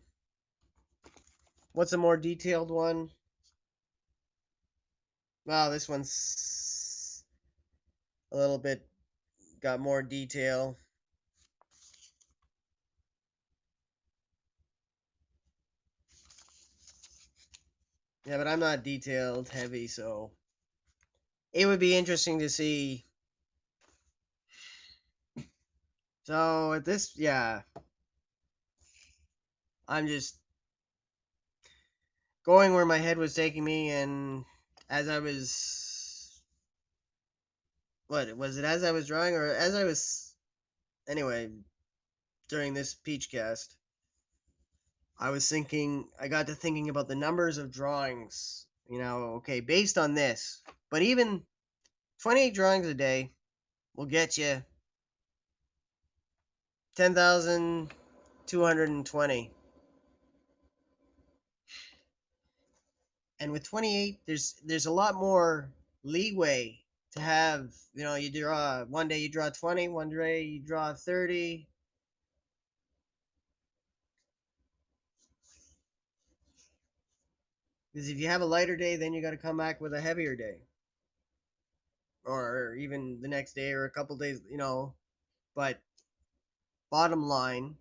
S1: what's a more detailed one? Well, this one's a little bit got more detail. Yeah, but I'm not detailed heavy, so it would be interesting to see. So at this, yeah, I'm just going where my head was taking me, and as I was, what was it? As I was drawing, or as I was, anyway, during this PeachCast, I got to thinking about the numbers of drawings. Okay, based on this, but even 28 drawings a day will get you 10,220. And with 28, there's a lot more leeway to have. You draw one day, you draw 20, one day you draw 30. Because if you have a lighter day, then you got to come back with a heavier day, or even the next day, or a couple days. But bottom line,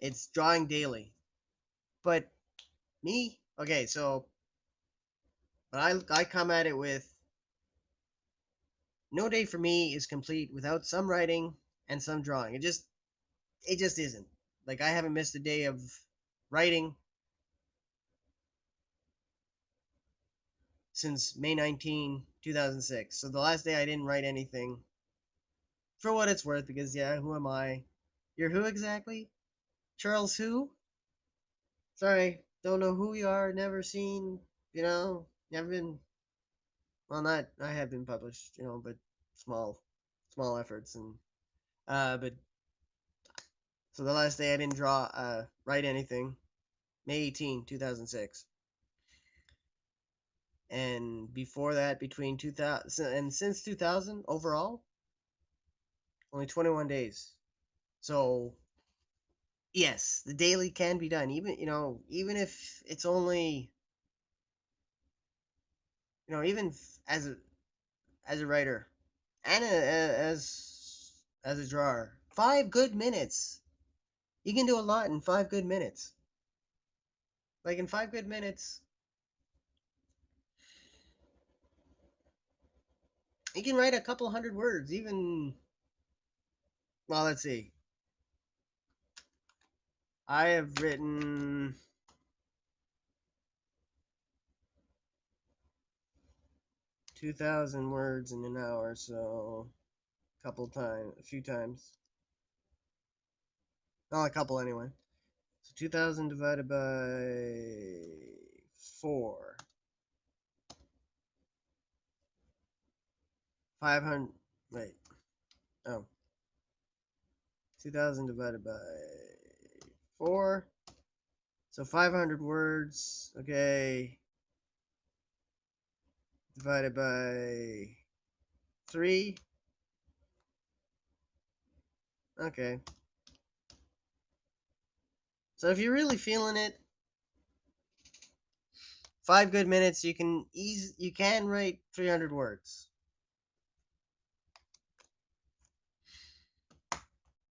S1: it's drawing daily. But me, okay, so but I come at it with no day for me is complete without some writing and some drawing. It just isn't. Like, I haven't missed a day of writing since May 19, 2006. So the last day I didn't write anything, for what it's worth, because yeah, who am I? You're who exactly? Charles who? Sorry, don't know who you are, never seen, never been, well, not, I have been published, but small, small efforts. But, so the last day I didn't write anything, May 18, 2006. And before that, between 2000 and since 2000 overall, only 21 days. So yes, the daily can be done, even if it's only, even as a writer, and as a drawer, 5 good minutes. You can do a lot in 5 good minutes. Like, in 5 good minutes, you can write a couple hundred words. Even, well, let's see. I have written 2,000 words in an hour, so a few times. Not a couple anyway. So 2,000 divided by 4. 500. Wait. Oh. 2,000 divided by 4. So 500 words. Okay. Divided by 3. Okay. So if you're really feeling it, 5 good minutes, you can write 300 words.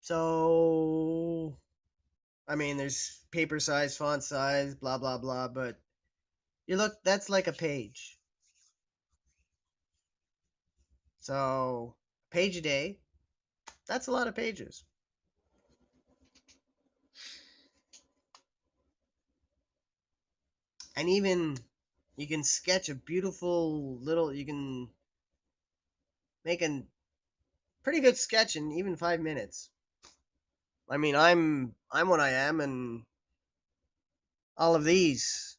S1: So I mean, there's paper size, font size, blah blah blah, but you look, that's like a page. So, page a day, that's a lot of pages. And even you can sketch a beautiful little, you can make a pretty good sketch in even 5 minutes. I mean, I'm what I am, and all of these.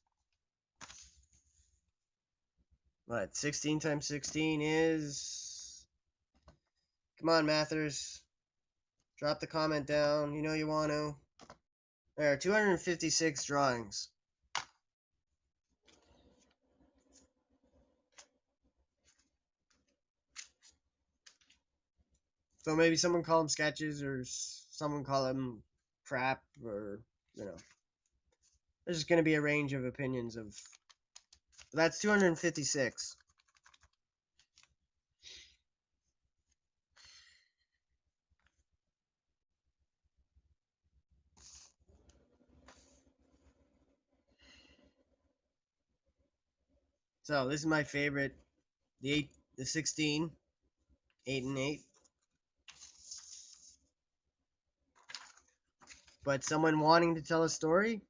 S1: What, 16 times 16 is? Come on, Mathers. Drop the comment down. You know you want to. There are 256 drawings. So maybe someone call them sketches, or someone call them crap, or, you know. There's going to be a range of opinions of. That's 256. So this is my favorite. The 8, the 16, 8 and 8. But someone wanting to tell a story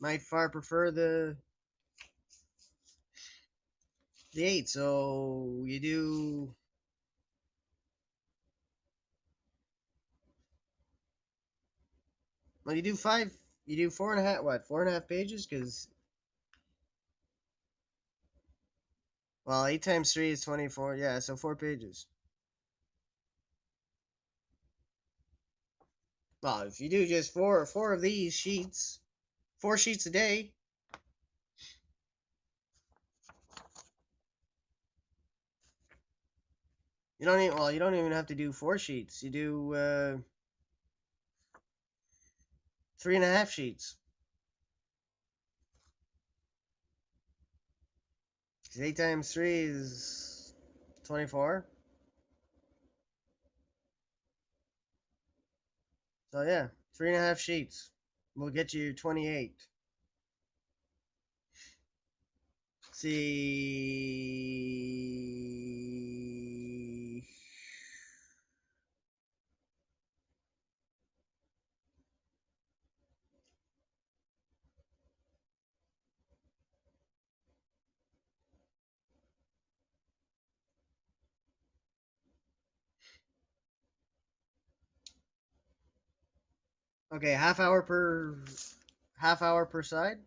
S1: might far prefer the 8. So you do. Well, you do 5. You do 4.5. What, 4.5 pages? Because, well, 8 times 3 is 24. Yeah, so 4 pages. Well, if you do just four of these sheets, 4 sheets a day. You don't even, well, you don't even have to do 4 sheets. You do 3.5 sheets. 'Cause 8 times 3 is 24. So yeah, 3.5 sheets will get you 28. See. Okay, half hour per side.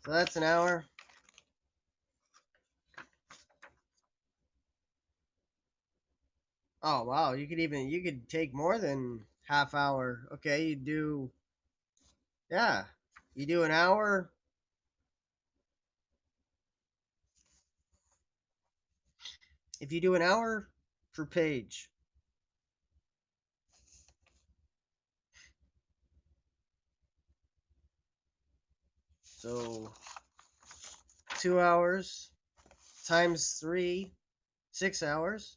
S1: So that's an hour. Oh wow, you could take more than half hour. Okay, you do, yeah. You do an hour. If you do an hour per page. So 2 hours times 3, 6 hours.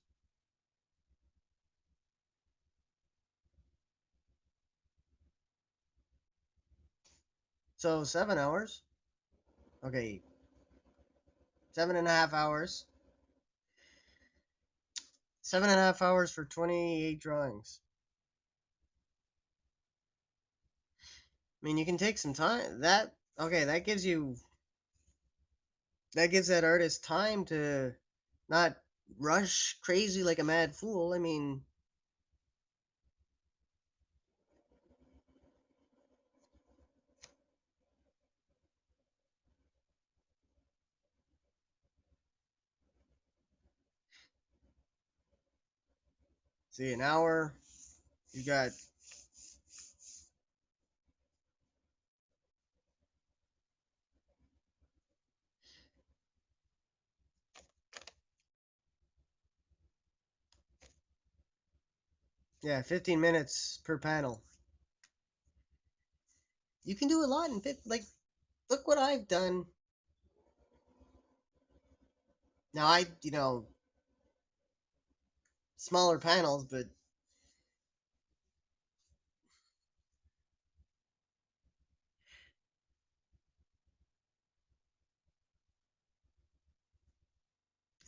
S1: So 7 hours. Okay, 7.5 hours. 7.5 hours for 28 drawings. I mean, you can take some time. Okay, that gives that artist time to not rush crazy like a mad fool. I mean, see, an hour, you got, yeah, 15 minutes per panel. You can do a lot in like, look what I've done. Now, smaller panels, but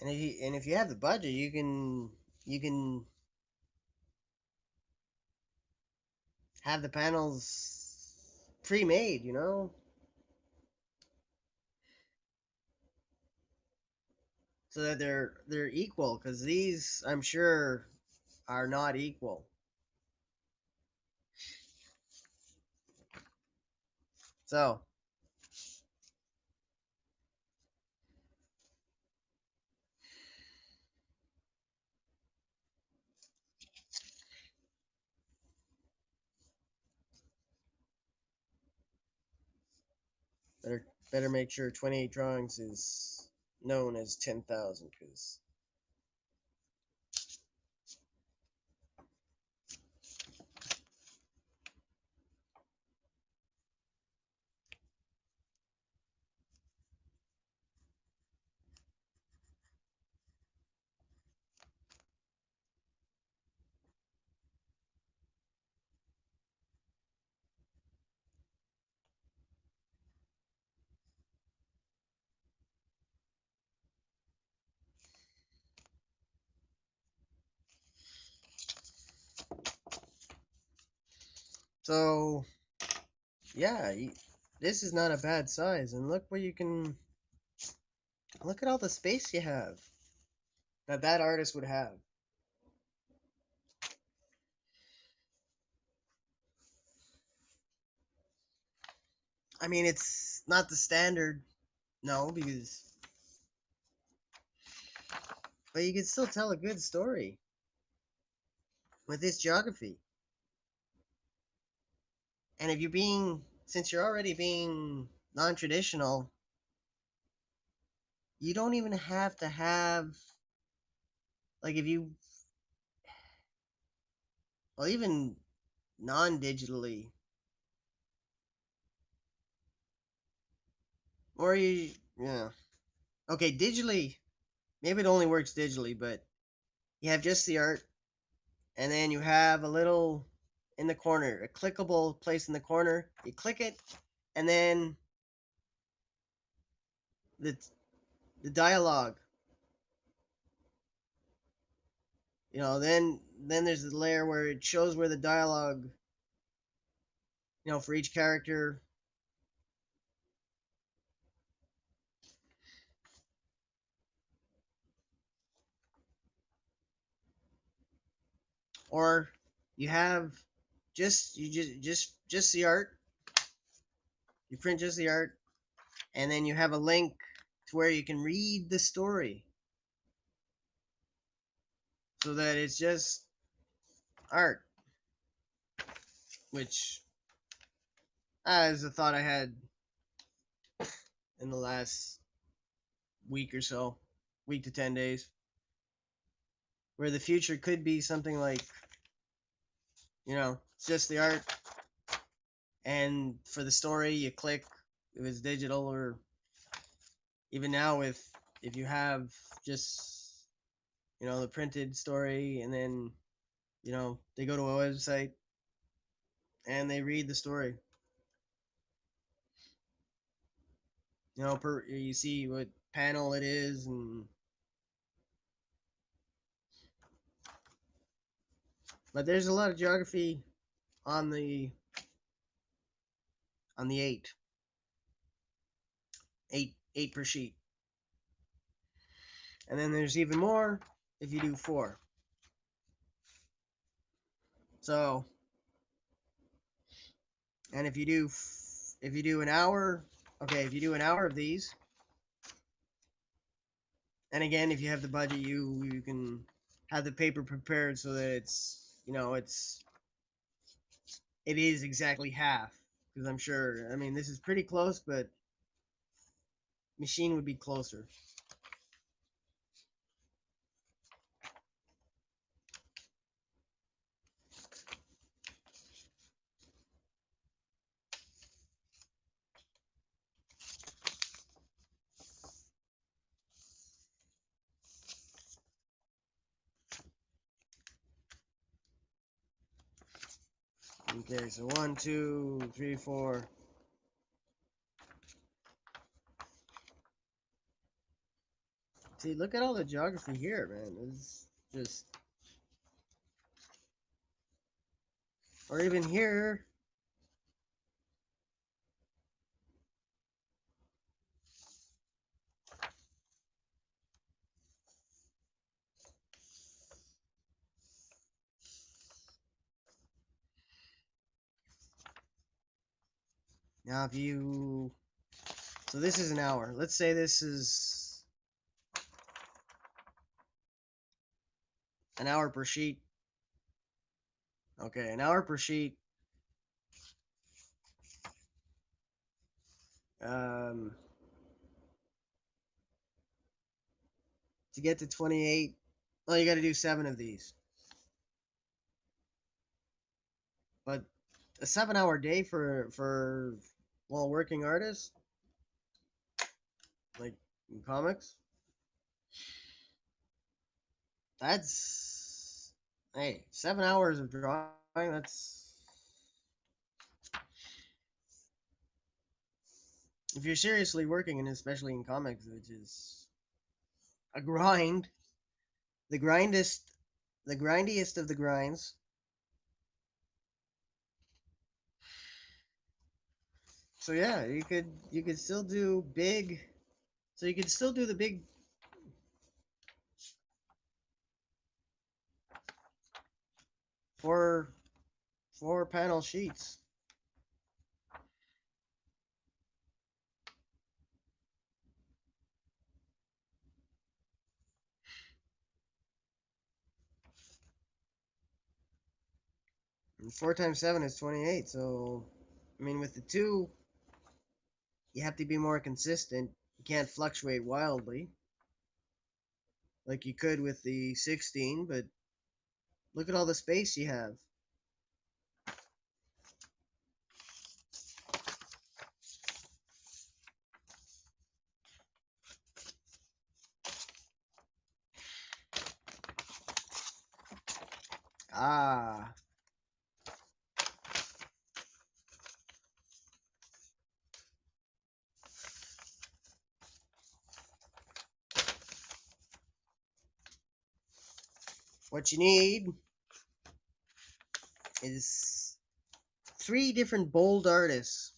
S1: And if you have the budget, you can have the panels pre-made, so that they're equal. Because these, I'm sure, are not equal. So better make sure 28 drawings is known as 10,000, because so yeah, this is not a bad size. And look at all the space you have that artist would have. I mean, it's not the standard, no, but you can still tell a good story with this geography. And if since you're already being non-traditional, you don't even have to have, like, if you, well, even non-digitally, or yeah, okay, digitally, maybe it only works digitally, but you have just the art, and then you have a little in the corner, a clickable place in the corner. You click it, and then the the dialogue. Then there's the layer where it shows where the dialogue, for each character. Or you have just the art. You print just the art, and then you have a link to where you can read the story, so that it's just art, which is a thought I had in the last week or so, week to 10 days, where the future could be something like, it's just the art, and for the story you click if it's digital, or even now, if you have just, the printed story, and then, they go to a website and they read the story. You see what panel it is, and but there's a lot of geography on the eight per sheet, and then there's even more if you do 4. So, and if you do an hour, okay, if you do an hour of these, and again, if you have the budget, you can have the paper prepared so that it is exactly half, because I'm sure, I mean, this is pretty close, but machine would be closer. Okay, so 1, 2, 3, 4. See, look at all the geography here, man. It's just, or even here. Now, if you, so this is an hour. Let's say this is an hour per sheet. Okay, an hour per sheet. Um, to get to 28, well, you got to do 7 of these. But a 7-hour day for well, working artists like in comics, that's, hey, 7 hours of drawing. That's, if you're seriously working, and especially in comics, which is a grind, the grindest, the grindiest of the grinds. So yeah, you could still do big. So you could still do the big 4 panel sheets. And 4 times 7 is 28. So, I mean, with the 2, you have to be more consistent. You can't fluctuate wildly like you could with the 16, but look at all the space you have. Ah, what you need is 3 different bold artists.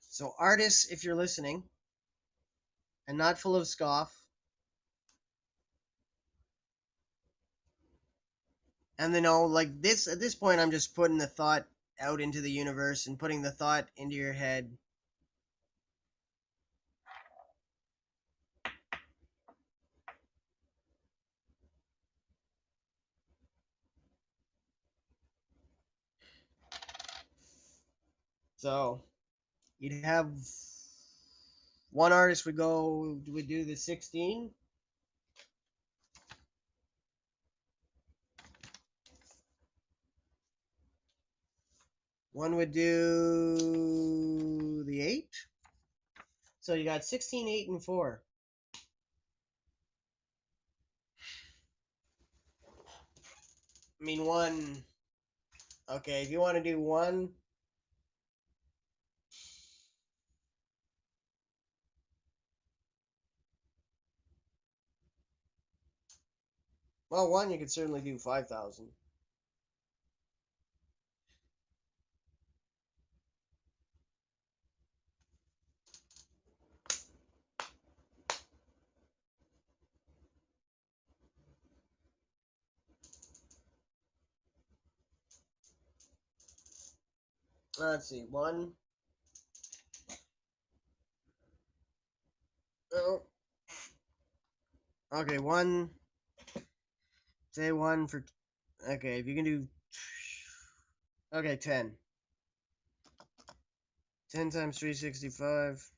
S1: So, artists, if you're listening, and not full of scoff. And they know, like this, at this point, I'm just putting the thought out into the universe and putting the thought into your head. So you'd have one artist would do the 16. One would do the 8. So you got 16, 8, and 4. I mean, one. Okay, if you want to do one, well, one you could certainly do 5,000. Let's see, one. Oh, okay, one. Say one for. Okay, if you can do. Okay, 10. 10 times 365.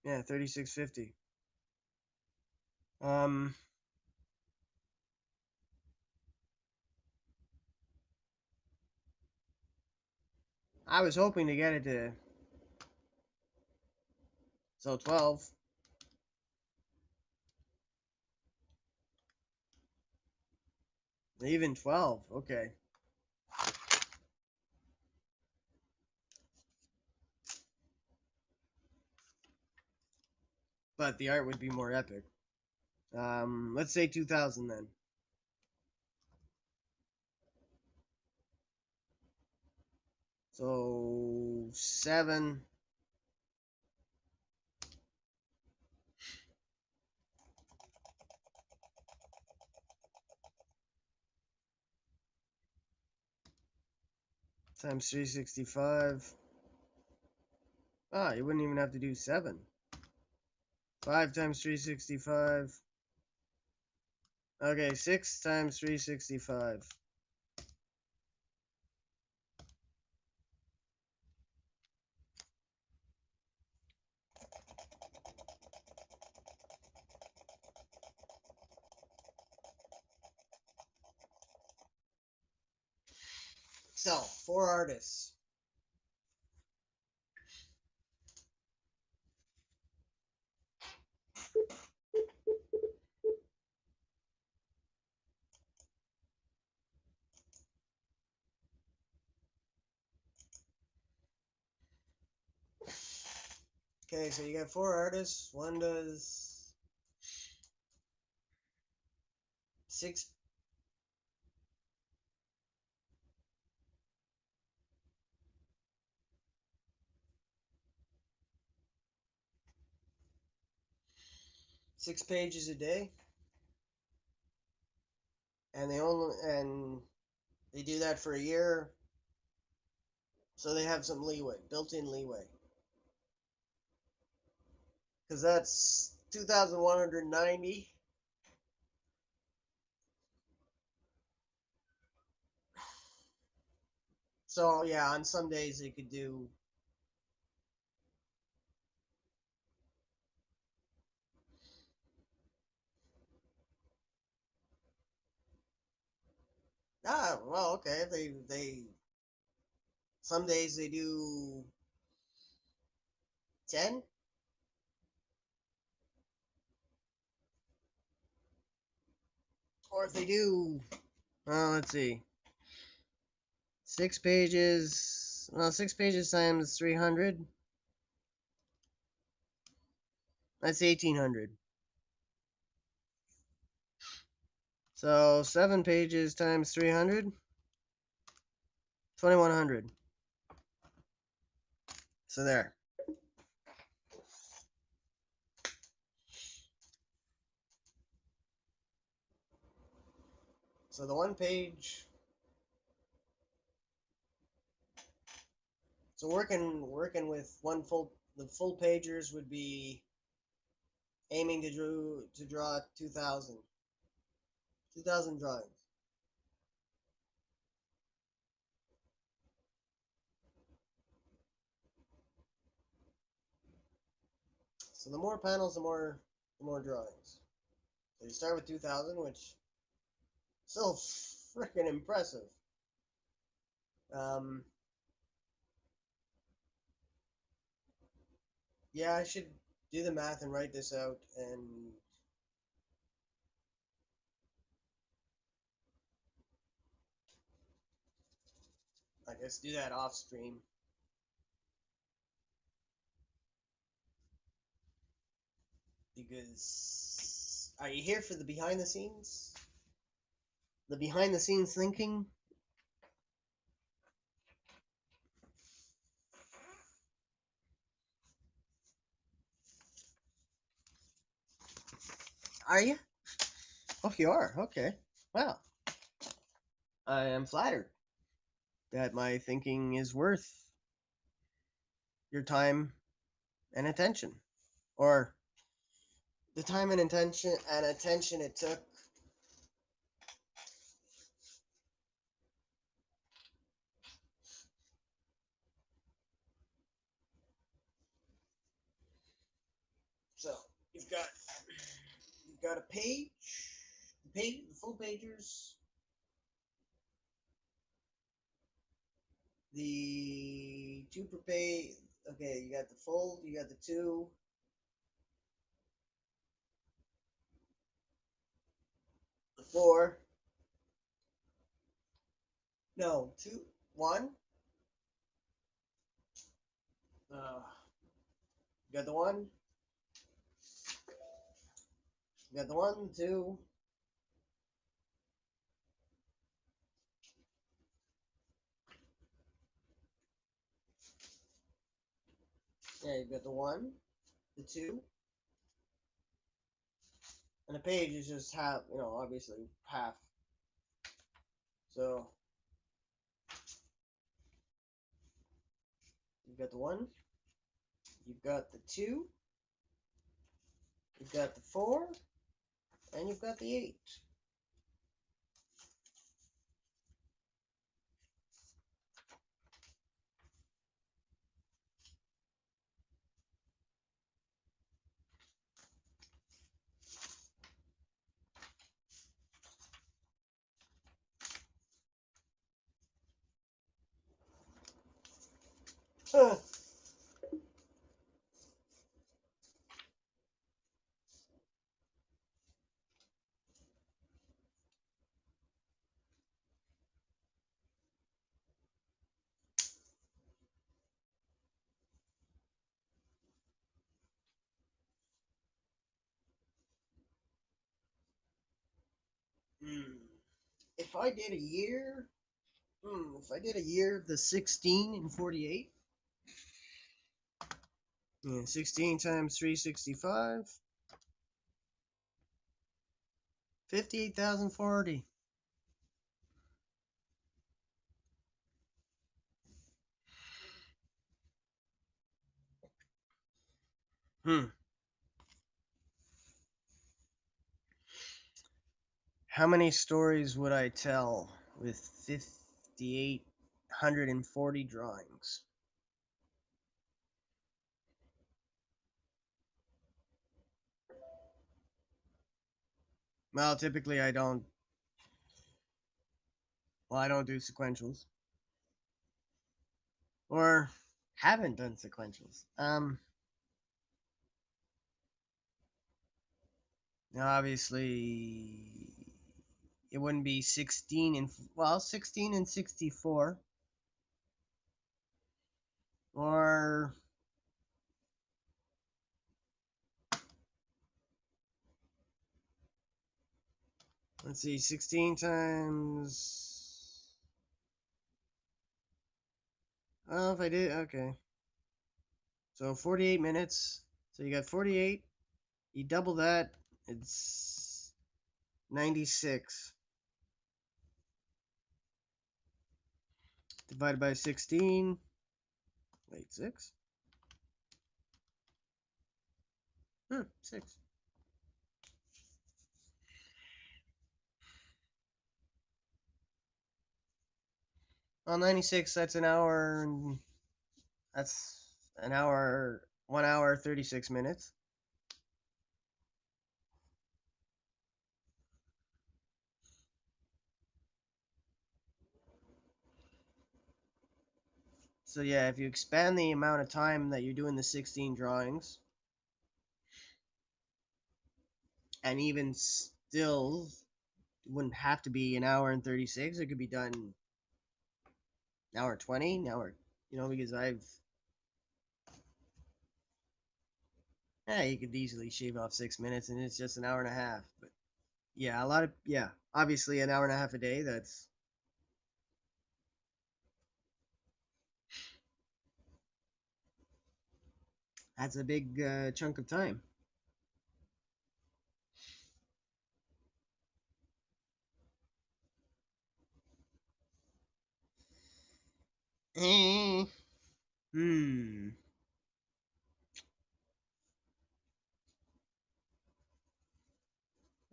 S1: Yeah, 3650. Um, I was hoping to get it to. So 12. Even 12. Okay. but the art would be more epic. Let's say 2000 then. So 7 times 365. Ah, you wouldn't even have to do 7. 5 times 365. Okay, 6 times 365. So, 4 artists. Okay, so you got 4 artists. One does 6. 6 pages a day, and they do that for a year, so they have some leeway, built-in leeway, because that's 2,190. So yeah, on some days they could do. Ah, well, okay. They some days they do 10, or if they do, let's see, 6 pages. Well, 6 pages times 300. That's 1,800. So 7 pages times 300. 2,100. So there. So the one page. So working with the full pagers would be aiming to draw 2,000. 2,000 drawings. So the more panels, the more drawings. So you start with 2,000, which is still freaking impressive. Um, yeah, I should do the math and write this out, and I guess do that off stream. Because are you here for the behind the scenes? The behind the scenes thinking? Are you? Oh, you are. Okay. Wow. I am flattered that my thinking is worth your time and attention, or the time and attention it took. So you've got a page, the full pagers, the two per page. Okay, you got the full, you got the two, the four. No, two, one. Uh, you got the one, You got the one, two. Yeah, you got the one, the two, and a page is just half. Obviously half. So you've got the one, you've got the two, you've got the four, and you've got the eight. Hmm. If I did a year, if I did a year of the 16 and 48, yeah, 16 times 365, 58,040. Hmm. How many stories would I tell with 5,840 drawings? Well, typically I don't. Well, I don't do sequentials, or haven't done sequentials. Now obviously it wouldn't be 16 and 16 and 64, or let's see, 16 times. Oh, if I did, okay. So 48 minutes. So you got 48. You double that, it's 96. Divided by 16. Wait, 6? 6. Well, 96, that's an hour. That's an hour, 1 hour, 36 minutes. So yeah, if you expand the amount of time that you're doing the 16 drawings, and even still, it wouldn't have to be an hour and 36. It could be done an hour 20, an hour, because you could easily shave off 6 minutes and it's just an hour and a half. But yeah, obviously an hour and a half a day, that's a big chunk of time. Eh. Hmm.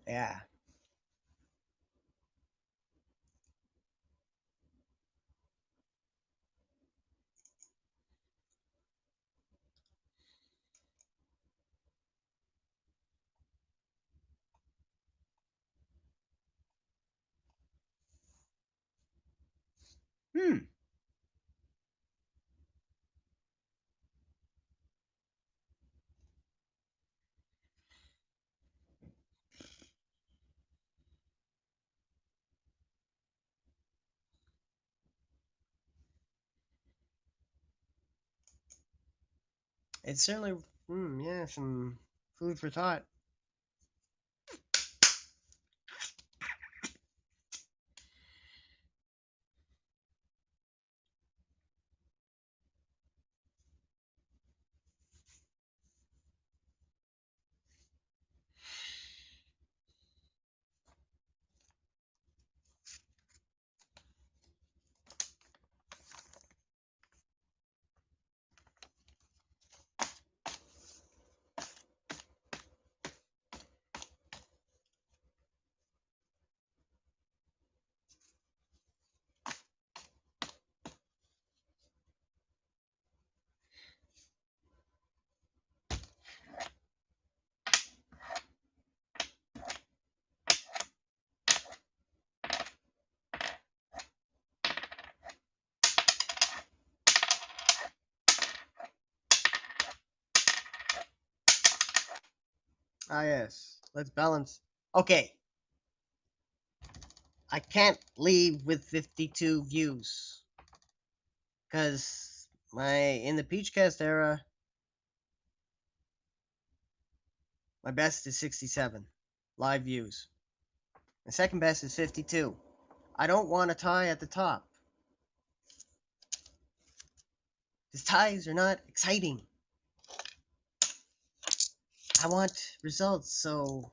S1: Yeah. Hmm. It's certainly, yeah, some food for thought. Ah, yes. Let's balance. Okay. I can't leave with 52 views. Because in the PeachCast era, my best is 67 live views. My second best is 52. I don't want a tie at the top. Because ties are not exciting. I want results, so.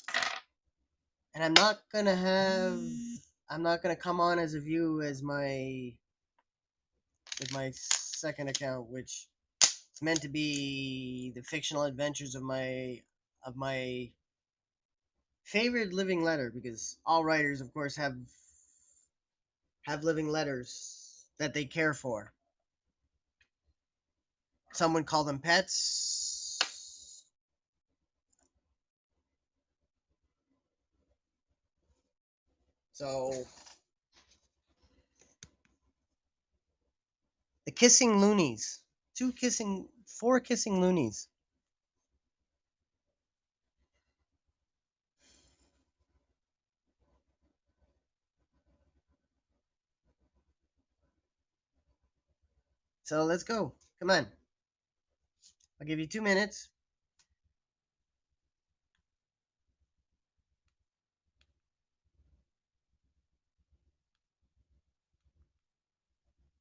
S1: And I'm not gonna come on as a view as my second account, which is meant to be the fictional adventures of my favorite living letter, because all writers, of course, have living letters that they care for. Some would call them pets. So the kissing loonies, four kissing loonies. So let's go. Come on. I'll give you 2 minutes.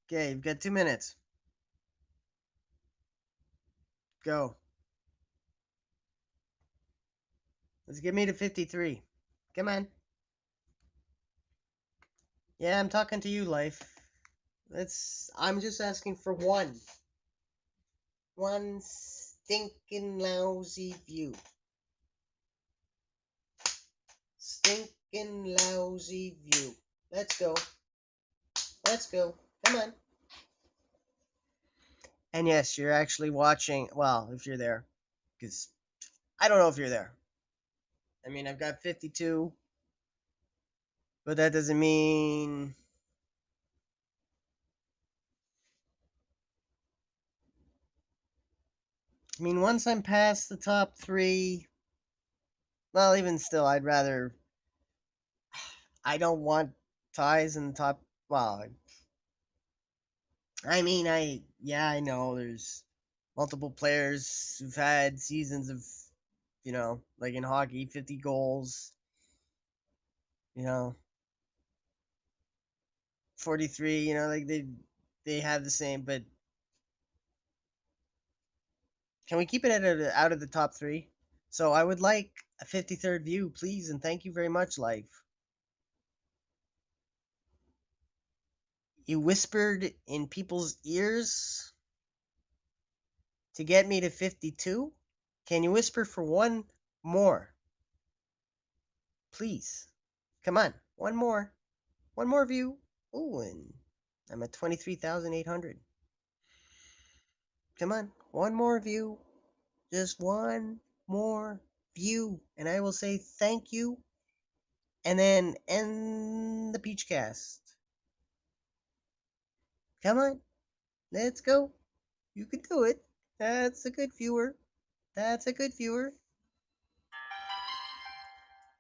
S1: Okay, you've got 2 minutes. Go. Let's get me to 53. Come on. Yeah, I'm talking to you, life. I'm just asking for one. One stinking lousy view. Stinking lousy view. Let's go. Let's go. Come on. And yes, you're actually watching. Well, if you're there. Because I don't know if you're there. I mean, I've got 52. But that doesn't mean. I mean, once I'm past the top three. Well, even still, I'd rather. I don't want ties in the top. Well, I mean, I know there's multiple players who've had seasons of, like in hockey, 50 goals, you know, 43, like they have the same, but can we keep it out of the top three? So I would like a 53rd view, please, and thank you very much, life. You whispered in people's ears to get me to 52. Can you whisper for one more? Please. Come on, one more. One more view. Oh, and I'm at 23,800. Come on, one more view. Just one more view. And I will say thank you. And then end the PeachCast. Come on, let's go. You can do it. That's a good viewer. That's a good viewer.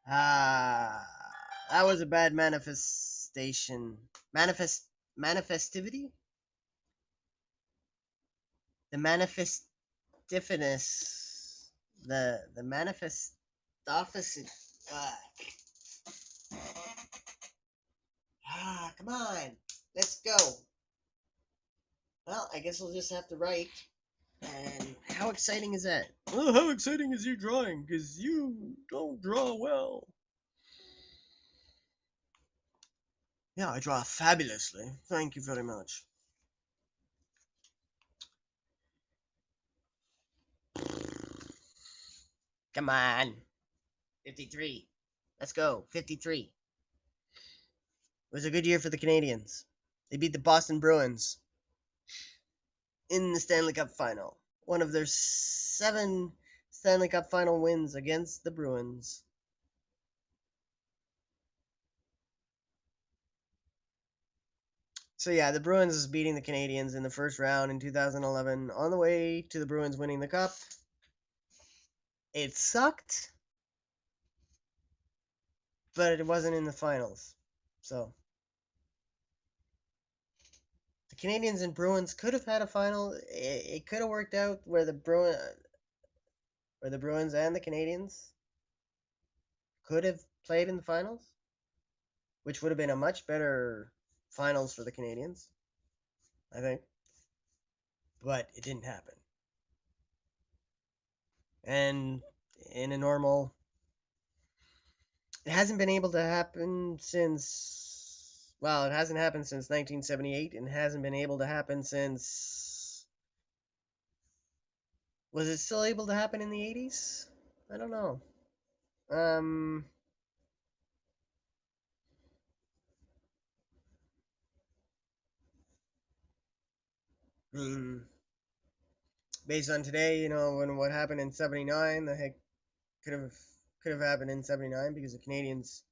S1: Ah, that was a bad manifestation. Manifestivity? The manifestiveness. The manifest opposite. Come on. Let's go. Well, I guess we'll just have to write. And how exciting is that? Well, how exciting is your drawing? Because you don't draw well. Yeah, I draw fabulously. Thank you very much. Come on. 53. Let's go. 53. It was a good year for the Canadians. They beat the Boston Bruins in the Stanley Cup final. One of their 7 Stanley Cup final wins against the Bruins. So yeah, the Bruins is beating the Canadians in the first round in 2011 on the way to the Bruins winning the cup. It sucked, but it wasn't in the finals. So the Canadians and Bruins could have had a final. It could have worked out where the Bruins and the Canadians could have played in the finals, which would have been a much better finals for the Canadians, I think. But it didn't happen. And in a normal, it hasn't been able to happen since, well, it hasn't happened since 1978 and hasn't been able to happen since, was it still able to happen in the 80s? I don't know. Um, I mean, based on today, when what happened in '79, the heck could have could have happened in '79 because the Canadians,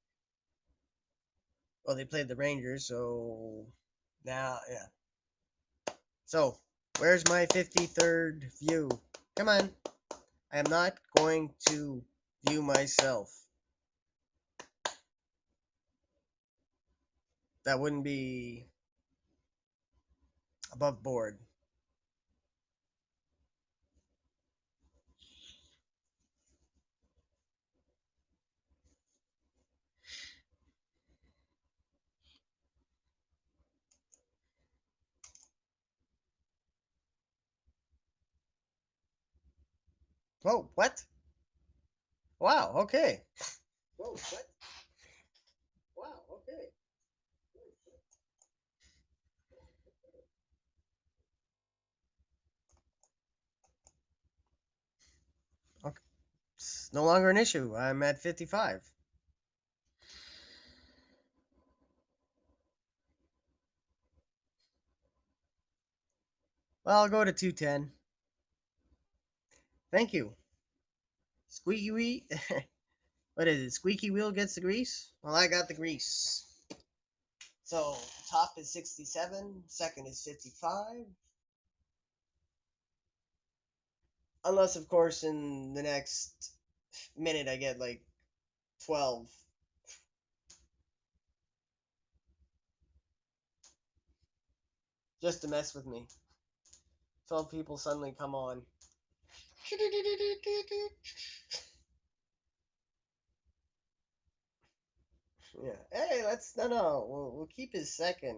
S1: well, they played the Rangers, so now, yeah. So, where's my 53rd view? Come on. I am not going to view myself. That wouldn't be above board. Whoa, what? Wow, okay. Whoa, what? Wow, okay. Okay. It's no longer an issue. I'm at 55. Well, I'll go to 210. Thank you. Squeaky wheel. What is it? Squeaky wheel gets the grease? Well, I got the grease. So, top is 67, second is 55. Unless, of course, in the next minute I get like 12. Just to mess with me. 12 people suddenly come on. Yeah. Hey, let's no. We'll keep his second.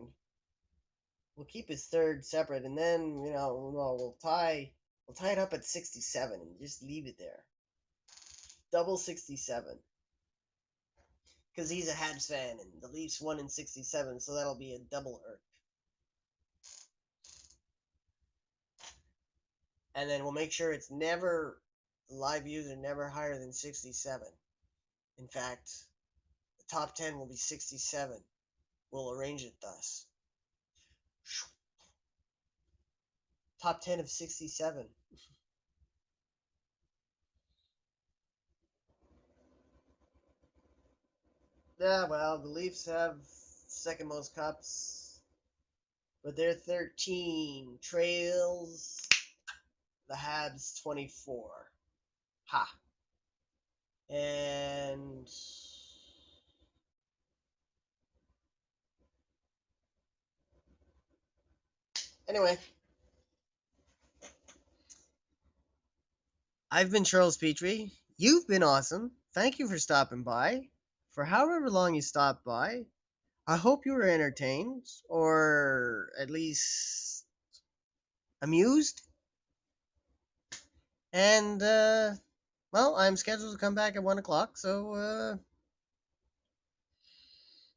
S1: We'll keep his third separate, and then we'll tie it up at 67 and just leave it there. Double 67. Because he's a Habs fan, and the Leafs won in 67, so that'll be a double irk. And then we'll make sure it's never, live views are never higher than 67. In fact, the top 10 will be 67. We'll arrange it thus. Top 10 of 67. Yeah, well, the Leafs have second most cups, but they're 13. Trails the Habs 24. Ha. And anyway, I've been Charles Petrie. You've been awesome. Thank you for stopping by. For however long you stopped by, I hope you were entertained or at least amused. And, well, I'm scheduled to come back at 1 o'clock, so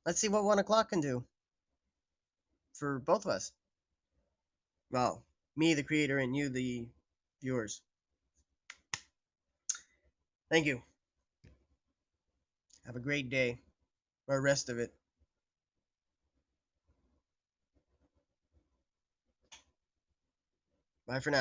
S1: let's see what 1 o'clock can do for both of us. Well, me, the creator, and you, the viewers. Thank you. Have a great day, or rest of it. Bye for now.